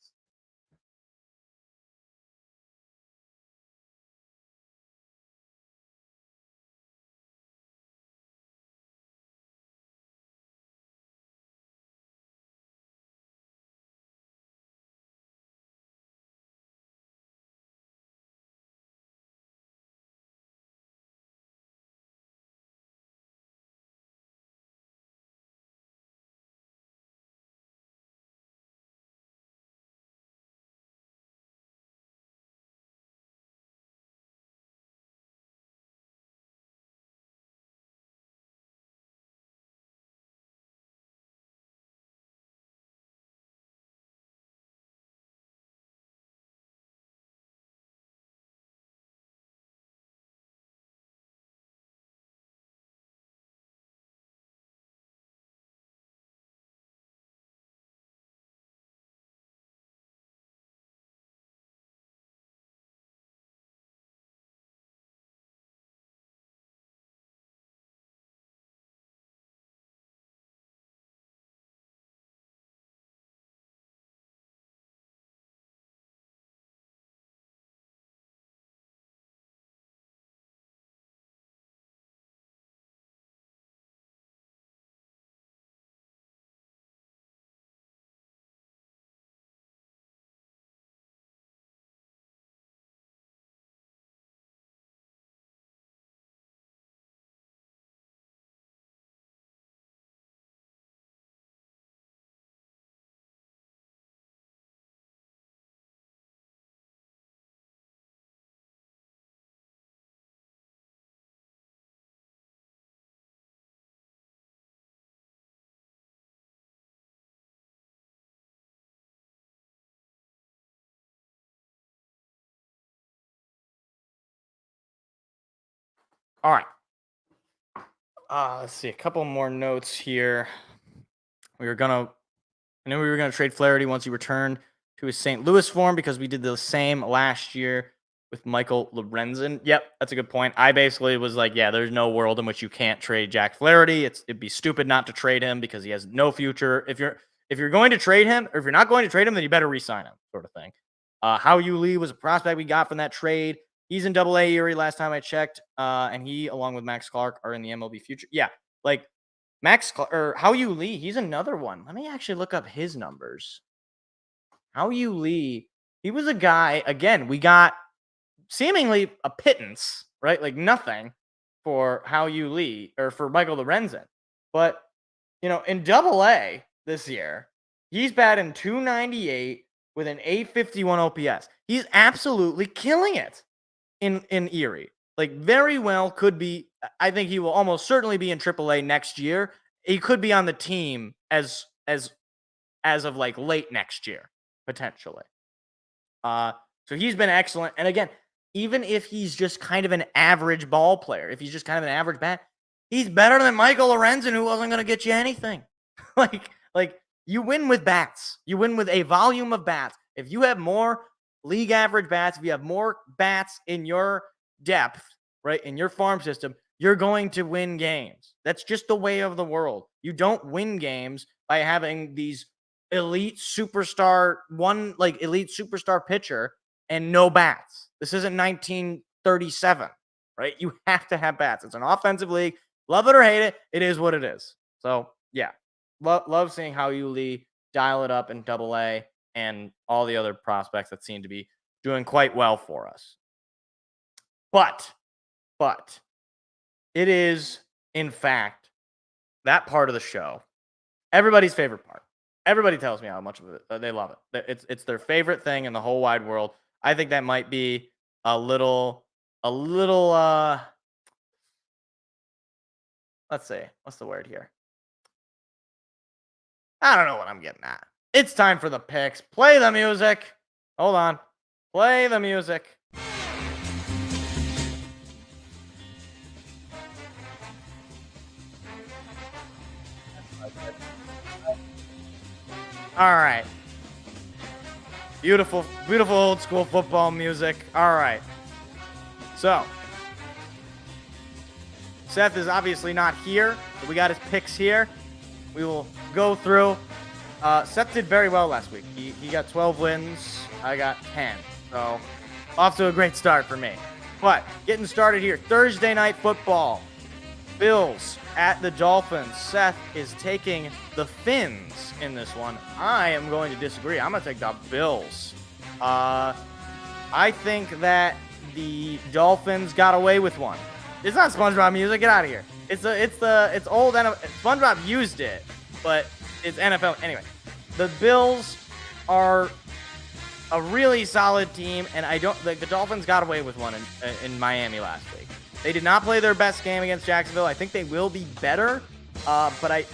F: All right. Let's see. A couple more notes here. I knew we were gonna trade Flaherty once he returned to his St. Louis form because we did the same last year with Michael Lorenzen. Yep, that's a good point. I basically was like, yeah, there's no world in which you can't trade Jack Flaherty. It'd be stupid not to trade him because he has no future. If you're going to trade him, or if you're not going to trade him, then you better re-sign him, sort of thing. Hao Yu Lee was a prospect we got from that trade. He's in Double A Erie last time I checked, and he, along with Max Clark, are in the MLB future. Yeah, like Hao Yu Lee, he's another one. Let me actually look up his numbers. Hao Yu Lee, he was a guy, again, we got seemingly a pittance, right? Like nothing for Hao Yu Lee or for Michael Lorenzen. But, in Double A this year, he's batting .298 with an .851 OPS. He's absolutely killing it in Erie. Like, very well could be. I think he will almost certainly be in AAA next year. He could be on the team as of like late next year, potentially. So he's been excellent. And again, even if he's just kind of an average ball player, if he's just kind of an average bat, he's better than Michael Lorenzen, who wasn't going to get you anything. like you win with bats. You win with a volume of bats. If you have more league average bats, if you have more bats in your depth, right, in your farm system, you're going to win games. That's just the way of the world. You don't win games by having these elite superstar pitcher and no bats. This isn't 1937, right? You have to have bats. It's an offensive league. Love it or hate it, it is what it is. So, yeah. Love seeing how you Lee dial it up in Double-A and all the other prospects that seem to be doing quite well for us. But it is, in fact, that part of the show, everybody's favorite part. Everybody tells me how much of it they love it. It's their favorite thing in the whole wide world. I think that might be a little let's see, what's the word here? I don't know what I'm getting at. It's time for the picks. Play the music. Hold on. Play the music. All right. Beautiful old school football music. All right. So, Seth is obviously not here, so we got his picks here. We will go through. Seth did very well last week. He got 12 wins. I got 10. So, off to a great start for me. But, getting started here. Thursday night football. Bills at the Dolphins. Seth is taking the Fins in this one. I am going to disagree. I'm going to take the Bills. I think that the Dolphins got away with one. It's not SpongeBob music. Get out of here. It's old NFL. SpongeBob used it, but it's NFL. Anyway, the Bills are a really solid team, and the Dolphins got away with one in Miami last week. They did not play their best game against Jacksonville. I think they will be better, but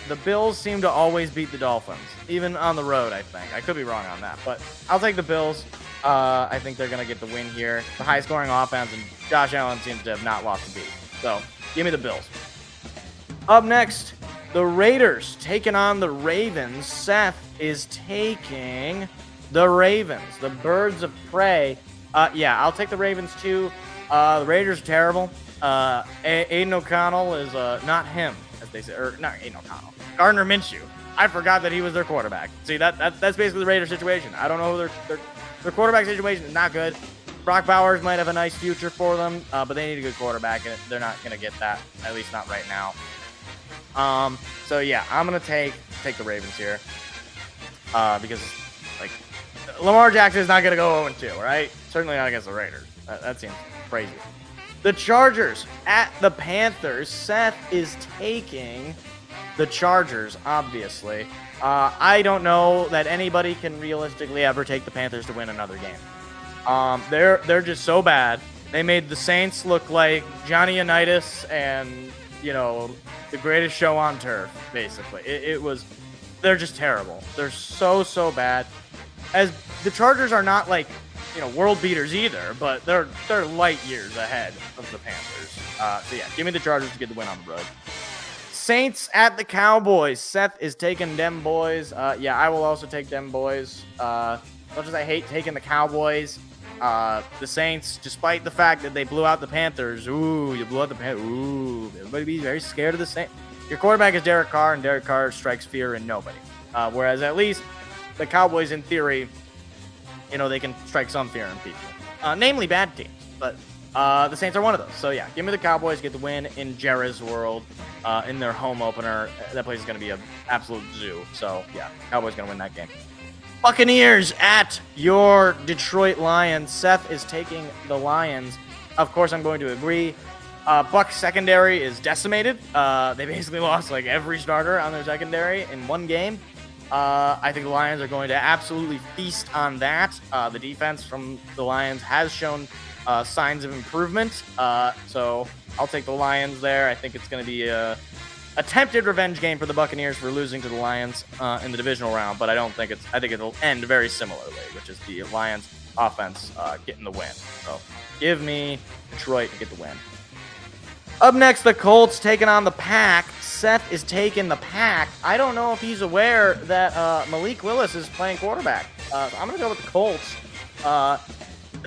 F: the Bills seem to always beat the Dolphins, even on the road, I think. I could be wrong on that, but I'll take the Bills. I think they're going to get the win here. The high-scoring offense, and Josh Allen seems to have not lost a beat. So, give me the Bills. Up next, the Raiders taking on the Ravens. Seth is taking the Ravens, the birds of prey. Yeah, I'll take the Ravens too. The Raiders are terrible. Aidan O'Connell is not him, as they say, or not Aidan O'Connell. Gardner Minshew. I forgot that he was their quarterback. See, that's basically the Raiders situation. I don't know who their quarterback situation is not good. Brock Bowers might have a nice future for them, but they need a good quarterback, and they're not going to get that, at least not right now. So yeah, I'm going to take the Ravens here, because like Lamar Jackson is not going to go 0-2, right? Certainly not against the Raiders. That seems crazy. The Chargers at the Panthers. Seth is taking the Chargers, obviously. I don't know that anybody can realistically ever take the Panthers to win another game. They're just so bad. They made the Saints look like Johnny Unitas and, the greatest show on turf, basically. They're just terrible. They're so bad. As the Chargers are not like, world beaters either, but they're light years ahead of the Panthers. So yeah, give me the Chargers to get the win on the road. Saints at the Cowboys. Seth is taking them boys. Yeah, I will also take them boys. As much as I hate taking the Cowboys, the Saints, despite the fact that they blew out the Panthers, you blew out the Panthers. Everybody be very scared of the Saints. Your quarterback is Derek Carr, and Derek Carr strikes fear in nobody. Whereas at least the Cowboys, in theory, they can strike some fear in people, namely bad teams. But the Saints are one of those. So yeah, give me the Cowboys, get the win in Jerry's World, in their home opener. That place is going to be an absolute zoo. So yeah, Cowboys going to win that game. Buccaneers at your Detroit Lions. Seth is taking the Lions. Of course, I'm going to agree. Bucs secondary is decimated. They basically lost like every starter on their secondary in one game. I think the Lions are going to absolutely feast on that. The defense from the Lions has shown signs of improvement. So I'll take the Lions there. I think it's going to be a attempted revenge game for the Buccaneers for losing to the Lions in the divisional round, but I think it'll end very similarly, which is the Lions offense getting the win. So give me Detroit to get the win. Up next, the Colts taking on the Pack. Seth is taking the Pack. I don't know if he's aware that Malik Willis is playing quarterback. So I'm going to go with the Colts.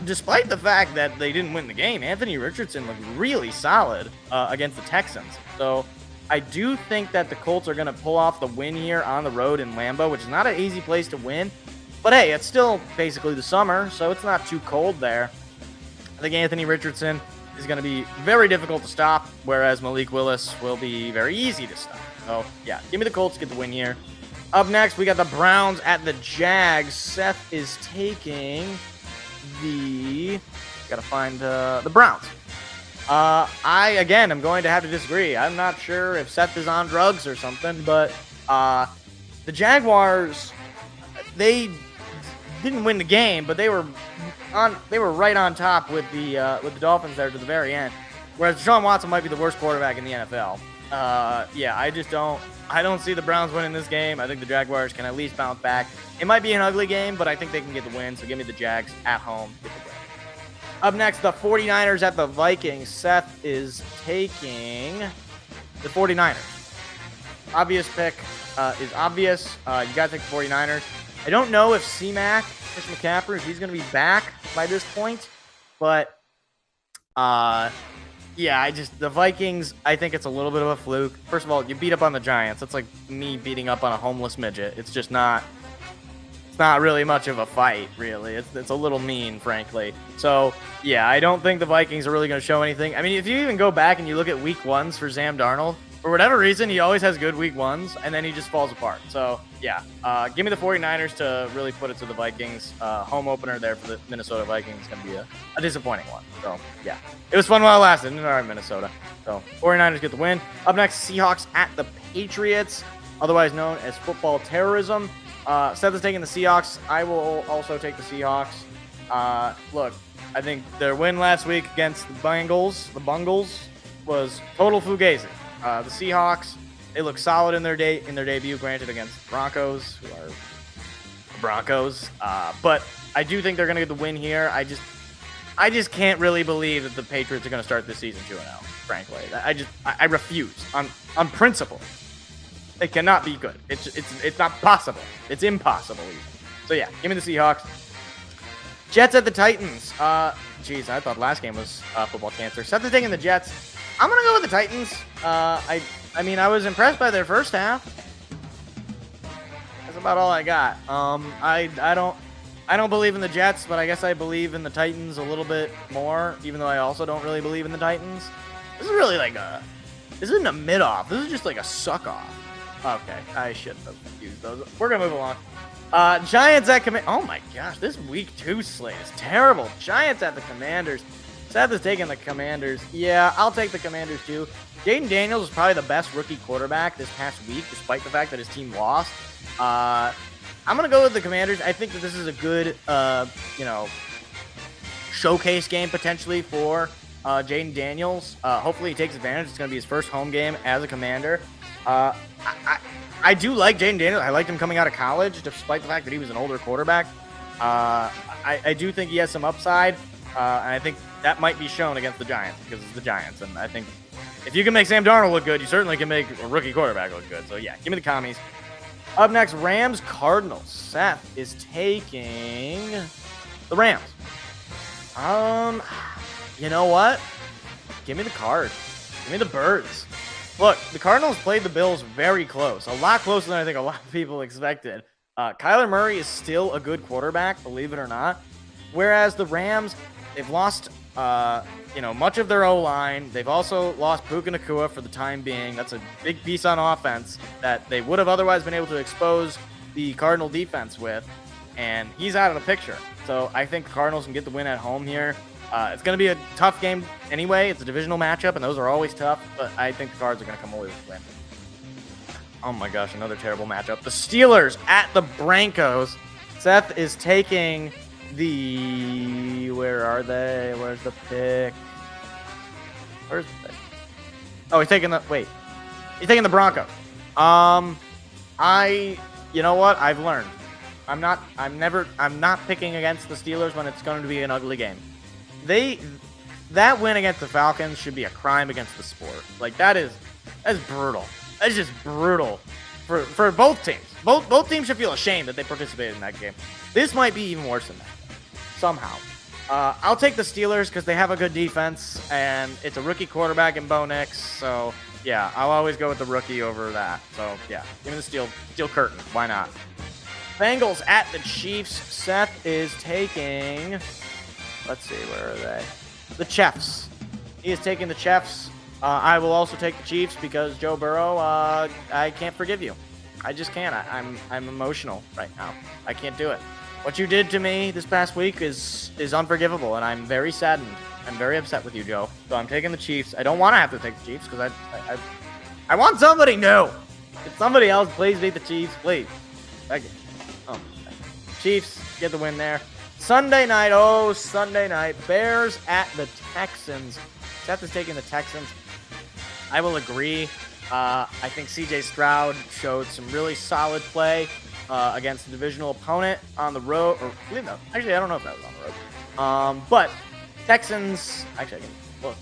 F: Despite the fact that they didn't win the game, Anthony Richardson looked really solid against the Texans. So I do think that the Colts are going to pull off the win here on the road in Lambeau, which is not an easy place to win. But hey, it's still basically the summer, so it's not too cold there. I think Anthony Richardson is going to be very difficult to stop, whereas Malik Willis will be very easy to stop. So, yeah, give me the Colts, get the win here. Up next, we got the Browns at the Jags. Seth is taking the... Gotta find the Browns. Again, I'm going to have to disagree. I'm not sure if Seth is on drugs or something, but the Jaguars, they didn't win the game, but they were right on top with the Dolphins there to the very end. Whereas Deshaun Watson might be the worst quarterback in the NFL. Yeah, I don't see the Browns winning this game. I think the Jaguars can at least bounce back. It might be an ugly game, but I think they can get the win. So give me the Jags at home. Get the win. Up next, the 49ers at the Vikings. Seth is taking the 49ers. Obvious pick is obvious. You got to take the 49ers. I don't know if C-Mac, Christian McCaffrey, if he's going to be back by this point. But, yeah, the Vikings, I think it's a little bit of a fluke. First of all, you beat up on the Giants. That's like me beating up on a homeless midget. It's just not really much of a fight, really. It's a little mean, frankly. So, yeah, I don't think the Vikings are really going to show anything. I mean, if you even go back and you look at week ones for Sam Darnold, for whatever reason, he always has good week ones, and then he just falls apart. So, yeah, give me the 49ers to really put it to the Vikings. Home opener there for the Minnesota Vikings is going to be a disappointing one. So, yeah, it was fun while it lasted. All right, Minnesota. So, 49ers get the win. Up next, Seahawks at the Patriots, otherwise known as football terrorism. Seth is taking the Seahawks. I will also take the Seahawks. Look, I think their win last week against the Bungles, was total fugazi. The Seahawks, they look solid in their debut, granted against the Broncos, who are the Broncos. But I do think they're going to get the win here. I just can't really believe that the Patriots are going to start this season 2-0. Frankly, I refuse on principle. They cannot be good. It's not possible. It's impossible even. So yeah, give me the Seahawks. Jets at the Titans. Geez, I thought last game was football cancer. Seth is taking the Jets. I'm gonna go with the Titans. I mean, I was impressed by their first half. That's about all I got. I don't believe in the Jets, but I guess I believe in the Titans a little bit more, even though I also don't really believe in the Titans. This is really like this isn't a mid-off. This is just like a suck-off. Okay, I shouldn't have used those. We're going to move along. Giants at Commanders. Oh my gosh, this week 2 slate is terrible. Giants at the Commanders. Seth is taking the Commanders. Yeah, I'll take the Commanders too. Jaden Daniels is probably the best rookie quarterback this past week, despite the fact that his team lost. I'm going to go with the Commanders. I think that this is a good, showcase game potentially for Jaden Daniels. Hopefully he takes advantage. It's going to be his first home game as a Commander. I do like Jaden Daniels. I liked him coming out of college, despite the fact that he was an older quarterback. I do think he has some upside, and I think that might be shown against the Giants because it's the Giants. And I think if you can make Sam Darnold look good, you certainly can make a rookie quarterback look good. So yeah, give me the commies. Up next, Rams Cardinals. Seth is taking the Rams. You know what? Give me the Cards. Give me the Birds. Look, the Cardinals played the Bills very close. A lot closer than I think a lot of people expected. Kyler Murray is still a good quarterback, believe it or not. Whereas the Rams, they've lost, much of their O-line. They've also lost Puka Nacua for the time being. That's a big piece on offense that they would have otherwise been able to expose the Cardinal defense with. And he's out of the picture. So I think the Cardinals can get the win at home here. It's going to be a tough game anyway. It's a divisional matchup, and those are always tough. But I think the Cards are going to come away with the win. Oh my gosh, another terrible matchup. The Steelers at the Broncos. Seth is taking the... Where are they? Where's the pick? Where's the pick? Oh, he's taking the... Wait. He's taking the Broncos. You know what? I've learned. I'm not picking against the Steelers when it's going to be an ugly game. That win against the Falcons should be a crime against the sport. Like that's brutal. That's just brutal for both teams. Both teams should feel ashamed that they participated in that game. This might be even worse than that. Somehow. I'll take the Steelers because they have a good defense and it's a rookie quarterback in Bo Nix. So yeah, I'll always go with the rookie over that. So yeah, give me the steel curtain. Why not? Bengals at the Chiefs. Seth is taking, let's see, where are they? The Chiefs. He is taking the Chiefs. I will also take the Chiefs because Joe Burrow, I can't forgive you. I just can't. I'm emotional right now. I can't do it. What you did to me this past week is unforgivable, and I'm very saddened. I'm very upset with you, Joe. So I'm taking the Chiefs. I don't want to have to take the Chiefs because I want somebody new. If somebody else, please beat the Chiefs, please. Thank you. Oh, Chiefs get the win there. Sunday night, Bears at the Texans. Seth is taking the Texans. I will agree. I think C.J. Stroud showed some really solid play against a divisional opponent on the road. Or actually, I don't know if that was on the road. But Texans. Actually, I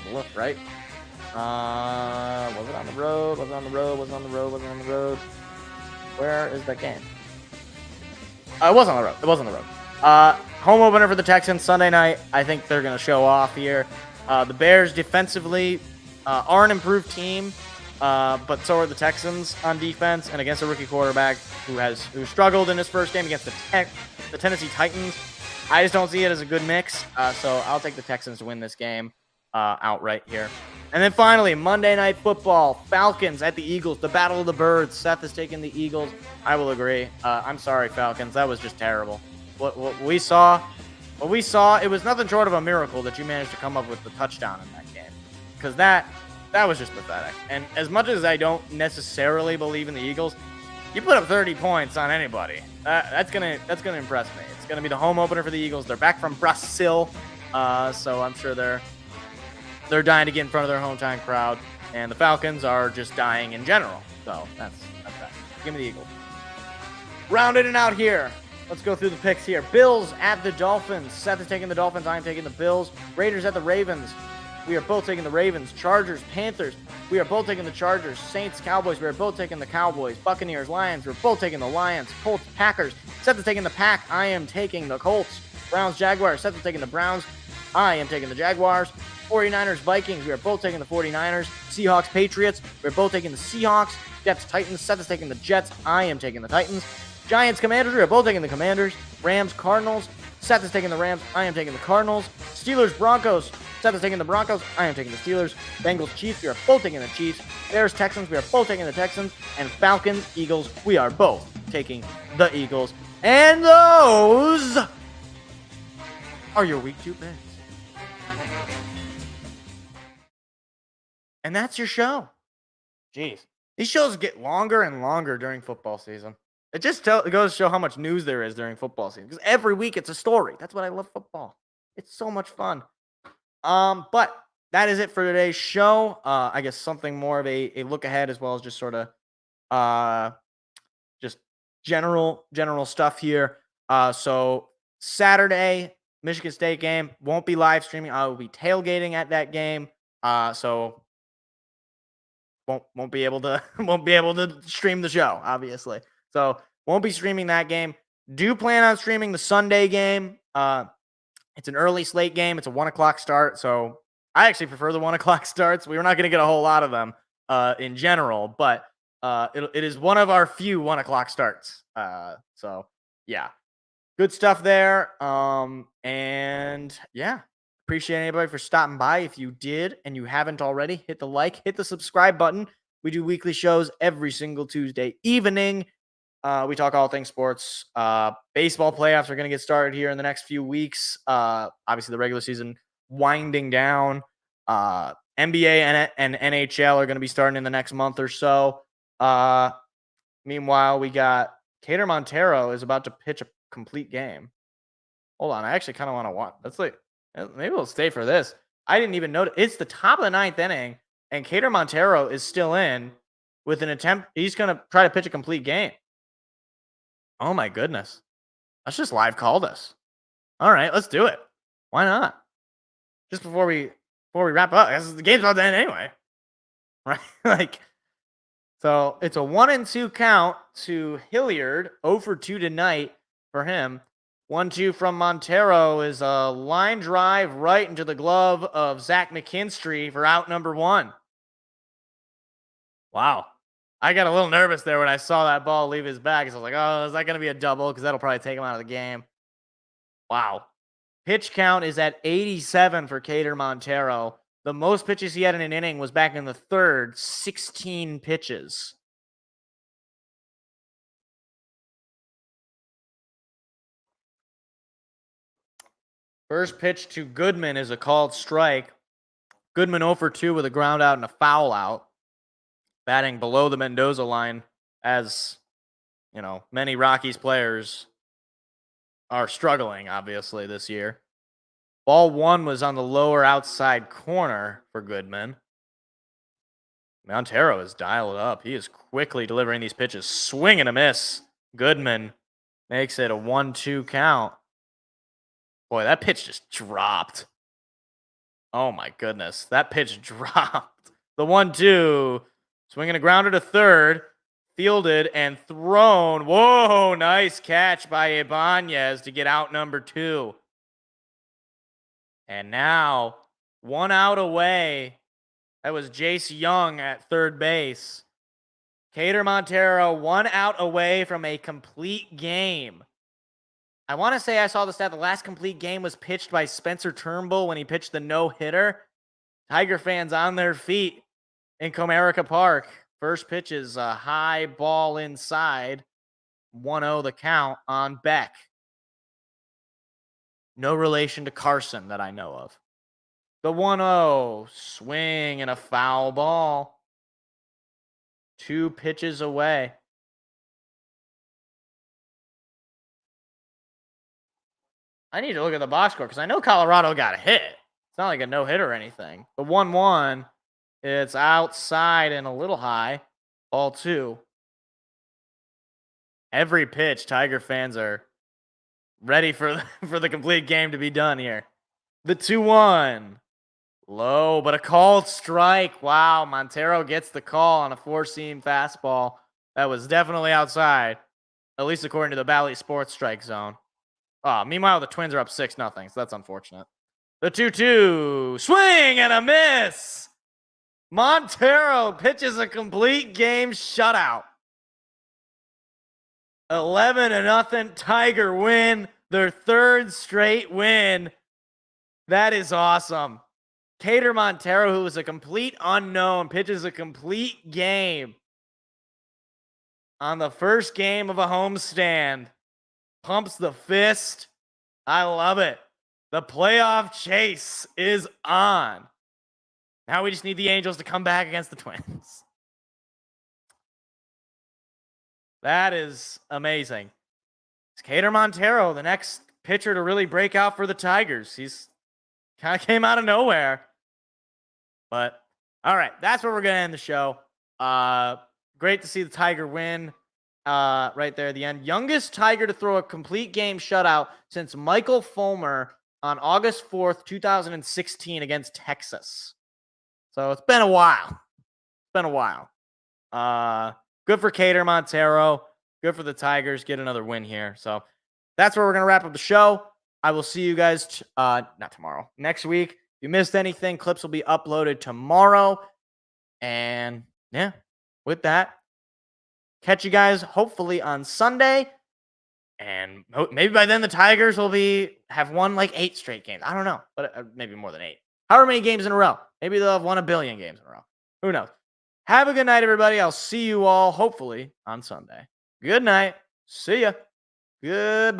F: can look right. Was it on the road? Was it on the road? Was it on the road? Was it on the road? Where is that game? It was on the road. It was on the road. Home opener for the Texans Sunday night. I think they're going to show off here. The Bears defensively are an improved team, but so are the Texans on defense and against a rookie quarterback who struggled in his first game against the Tennessee Titans. I just don't see it as a good mix, so I'll take the Texans to win this game outright here. And then finally, Monday Night Football, Falcons at the Eagles, the Battle of the Birds. Seth is taking the Eagles. I will agree. I'm sorry, Falcons. That was just terrible. What we saw, it was nothing short of a miracle that you managed to come up with the touchdown in that game. Because that was just pathetic. And as much as I don't necessarily believe in the Eagles, you put up 30 points on anybody. That's gonna impress me. It's gonna be the home opener for the Eagles. They're back from Brazil, so I'm sure they're dying to get in front of their hometown crowd, and the Falcons are just dying in general. So that's that. Give me the Eagles. Rounded it out here. Let's go through the picks here. Bills at the Dolphins. Seth is taking the Dolphins. I am taking the Bills. Raiders at the Ravens. We are both taking the Ravens. Chargers, Panthers. We are both taking the Chargers. Saints, Cowboys. We are both taking the Cowboys. Buccaneers, Lions. We're both taking the Lions. Colts, Packers. Seth is taking the Pack. I am taking the Colts. Browns, Jaguars. Seth is taking the Browns. I am taking the Jaguars. 49ers, Vikings. We are both taking the 49ers. Seahawks, Patriots. We're both taking the Seahawks. Jets, Titans. Seth is taking the Jets. I am taking the Titans. Giants, Commanders. We are both taking the Commanders. Rams, Cardinals. Seth is taking the Rams. I am taking the Cardinals. Steelers, Broncos. Seth is taking the Broncos. I am taking the Steelers. Bengals, Chiefs. We are both taking the Chiefs. Bears, Texans. We are both taking the Texans. And Falcons, Eagles. We are both taking the Eagles. And those are your Week 2 picks. And that's your show. Jeez. These shows get longer and longer during football season. It just it goes to show how much news there is during football season. Because every week it's a story. That's what I love football. It's so much fun. But that is it for today's show. I guess something more of a look ahead as well as just sort of just general stuff here. So Saturday, Michigan State game won't be live streaming. I will be tailgating at that game. So won't be able to stream the show, obviously. So won't be streaming that game. Do plan on streaming the Sunday game. It's an early slate game. It's a 1:00 start. So I actually prefer the 1:00 starts. We're not going to get a whole lot of them in general, but it is one of our few 1:00 starts. So yeah, good stuff there. And yeah. Appreciate anybody for stopping by. If you did and you haven't already, hit the like, hit the subscribe button. We do weekly shows every single Tuesday evening. We talk all things sports. Baseball playoffs are going to get started here in the next few weeks. Obviously, the regular season winding down. NBA and NHL are going to be starting in the next month or so. Meanwhile, we got Cater Montero is about to pitch a complete game. Hold on. I actually kind of want to watch. Let's like. Maybe we'll stay for this. I didn't even notice. It's the top of the 9th inning, and Cater Montero is still in with an attempt. He's going to try to pitch a complete game. Oh, my goodness. Let's just live call this. All right, let's do it. Why not? Just before we wrap up. The game's about to end anyway. Right? So it's a 1-2 count to Hilliard. 0-for-2 tonight for him. 1-2 from Montero is a line drive right into the glove of Zach McKinstry for out number 1. Wow. I got a little nervous there when I saw that ball leave his bag. So I was like, oh, is that going to be a double? Because that'll probably take him out of the game. Wow. Pitch count is at 87 for Cater Montero. The most pitches he had in an inning was back in the third, 16 pitches. First pitch to Goodman is a called strike. Goodman 0 for 2 with a ground out and a foul out. Batting below the Mendoza line, as you know, many Rockies players are struggling, obviously, this year. Ball 1 was on the lower outside corner for Goodman. Montero is dialed up. He is quickly delivering these pitches. Swing and a miss. Goodman makes it a 1-2 count. Boy, that pitch just dropped. Oh my goodness. That pitch dropped. The 1-2. Swinging a grounder to third. Fielded and thrown. Whoa, nice catch by Ibanez to get out number 2. And now, 1 out away. That was Jace Young at third base. Cater Montero 1 out away from a complete game. I want to say I saw the stat. The last complete game was pitched by Spencer Turnbull when he pitched the no-hitter. Tiger fans on their feet in Comerica Park. First pitch is a high ball inside. 1-0 the count on Beck. No relation to Carson that I know of. The 1-0. Swing and a foul ball. 2 pitches away. I need to look at the box score because I know Colorado got a hit. It's not like a no-hitter or anything. The 1-1, it's outside and a little high. Ball 2. Every pitch, Tiger fans are ready for the complete game to be done here. The 2-1. Low, but a called strike. Wow, Montero gets the call on a 4-seam fastball. That was definitely outside, at least according to the Bally Sports strike zone. Meanwhile, the Twins are up 6-0, so that's unfortunate. The 2-2. Swing and a miss. Montero pitches a complete game shutout. 11-0 Tiger win. Their third straight win. That is awesome. Cater Montero, who is a complete unknown, pitches a complete game on the first game of a homestand. Pumps the fist. I love it. The playoff chase is on. Now we just need the Angels to come back against the Twins. That is amazing. It's Cater Montero, the next pitcher to really break out for the Tigers. He's kind of came out of nowhere. But, all right, that's where we're going to end the show. Great to see the Tiger win right there at the end. Youngest Tiger to throw a complete game shutout since Michael Fulmer on August 4th, 2016 against Texas. So it's been a while. Good for Cater Montero. Good for the Tigers. Get another win here. So that's where we're going to wrap up the show. I will see you guys, not tomorrow, next week. If you missed anything, clips will be uploaded tomorrow. And yeah, with that, catch you guys hopefully on Sunday. And maybe by then the Tigers will have won like 8 straight games. I don't know, but maybe more than 8. However many games in a row. Maybe they'll have won 1 billion games in a row. Who knows? Have a good night, everybody. I'll see you all hopefully on Sunday. Good night. See ya. Goodbye.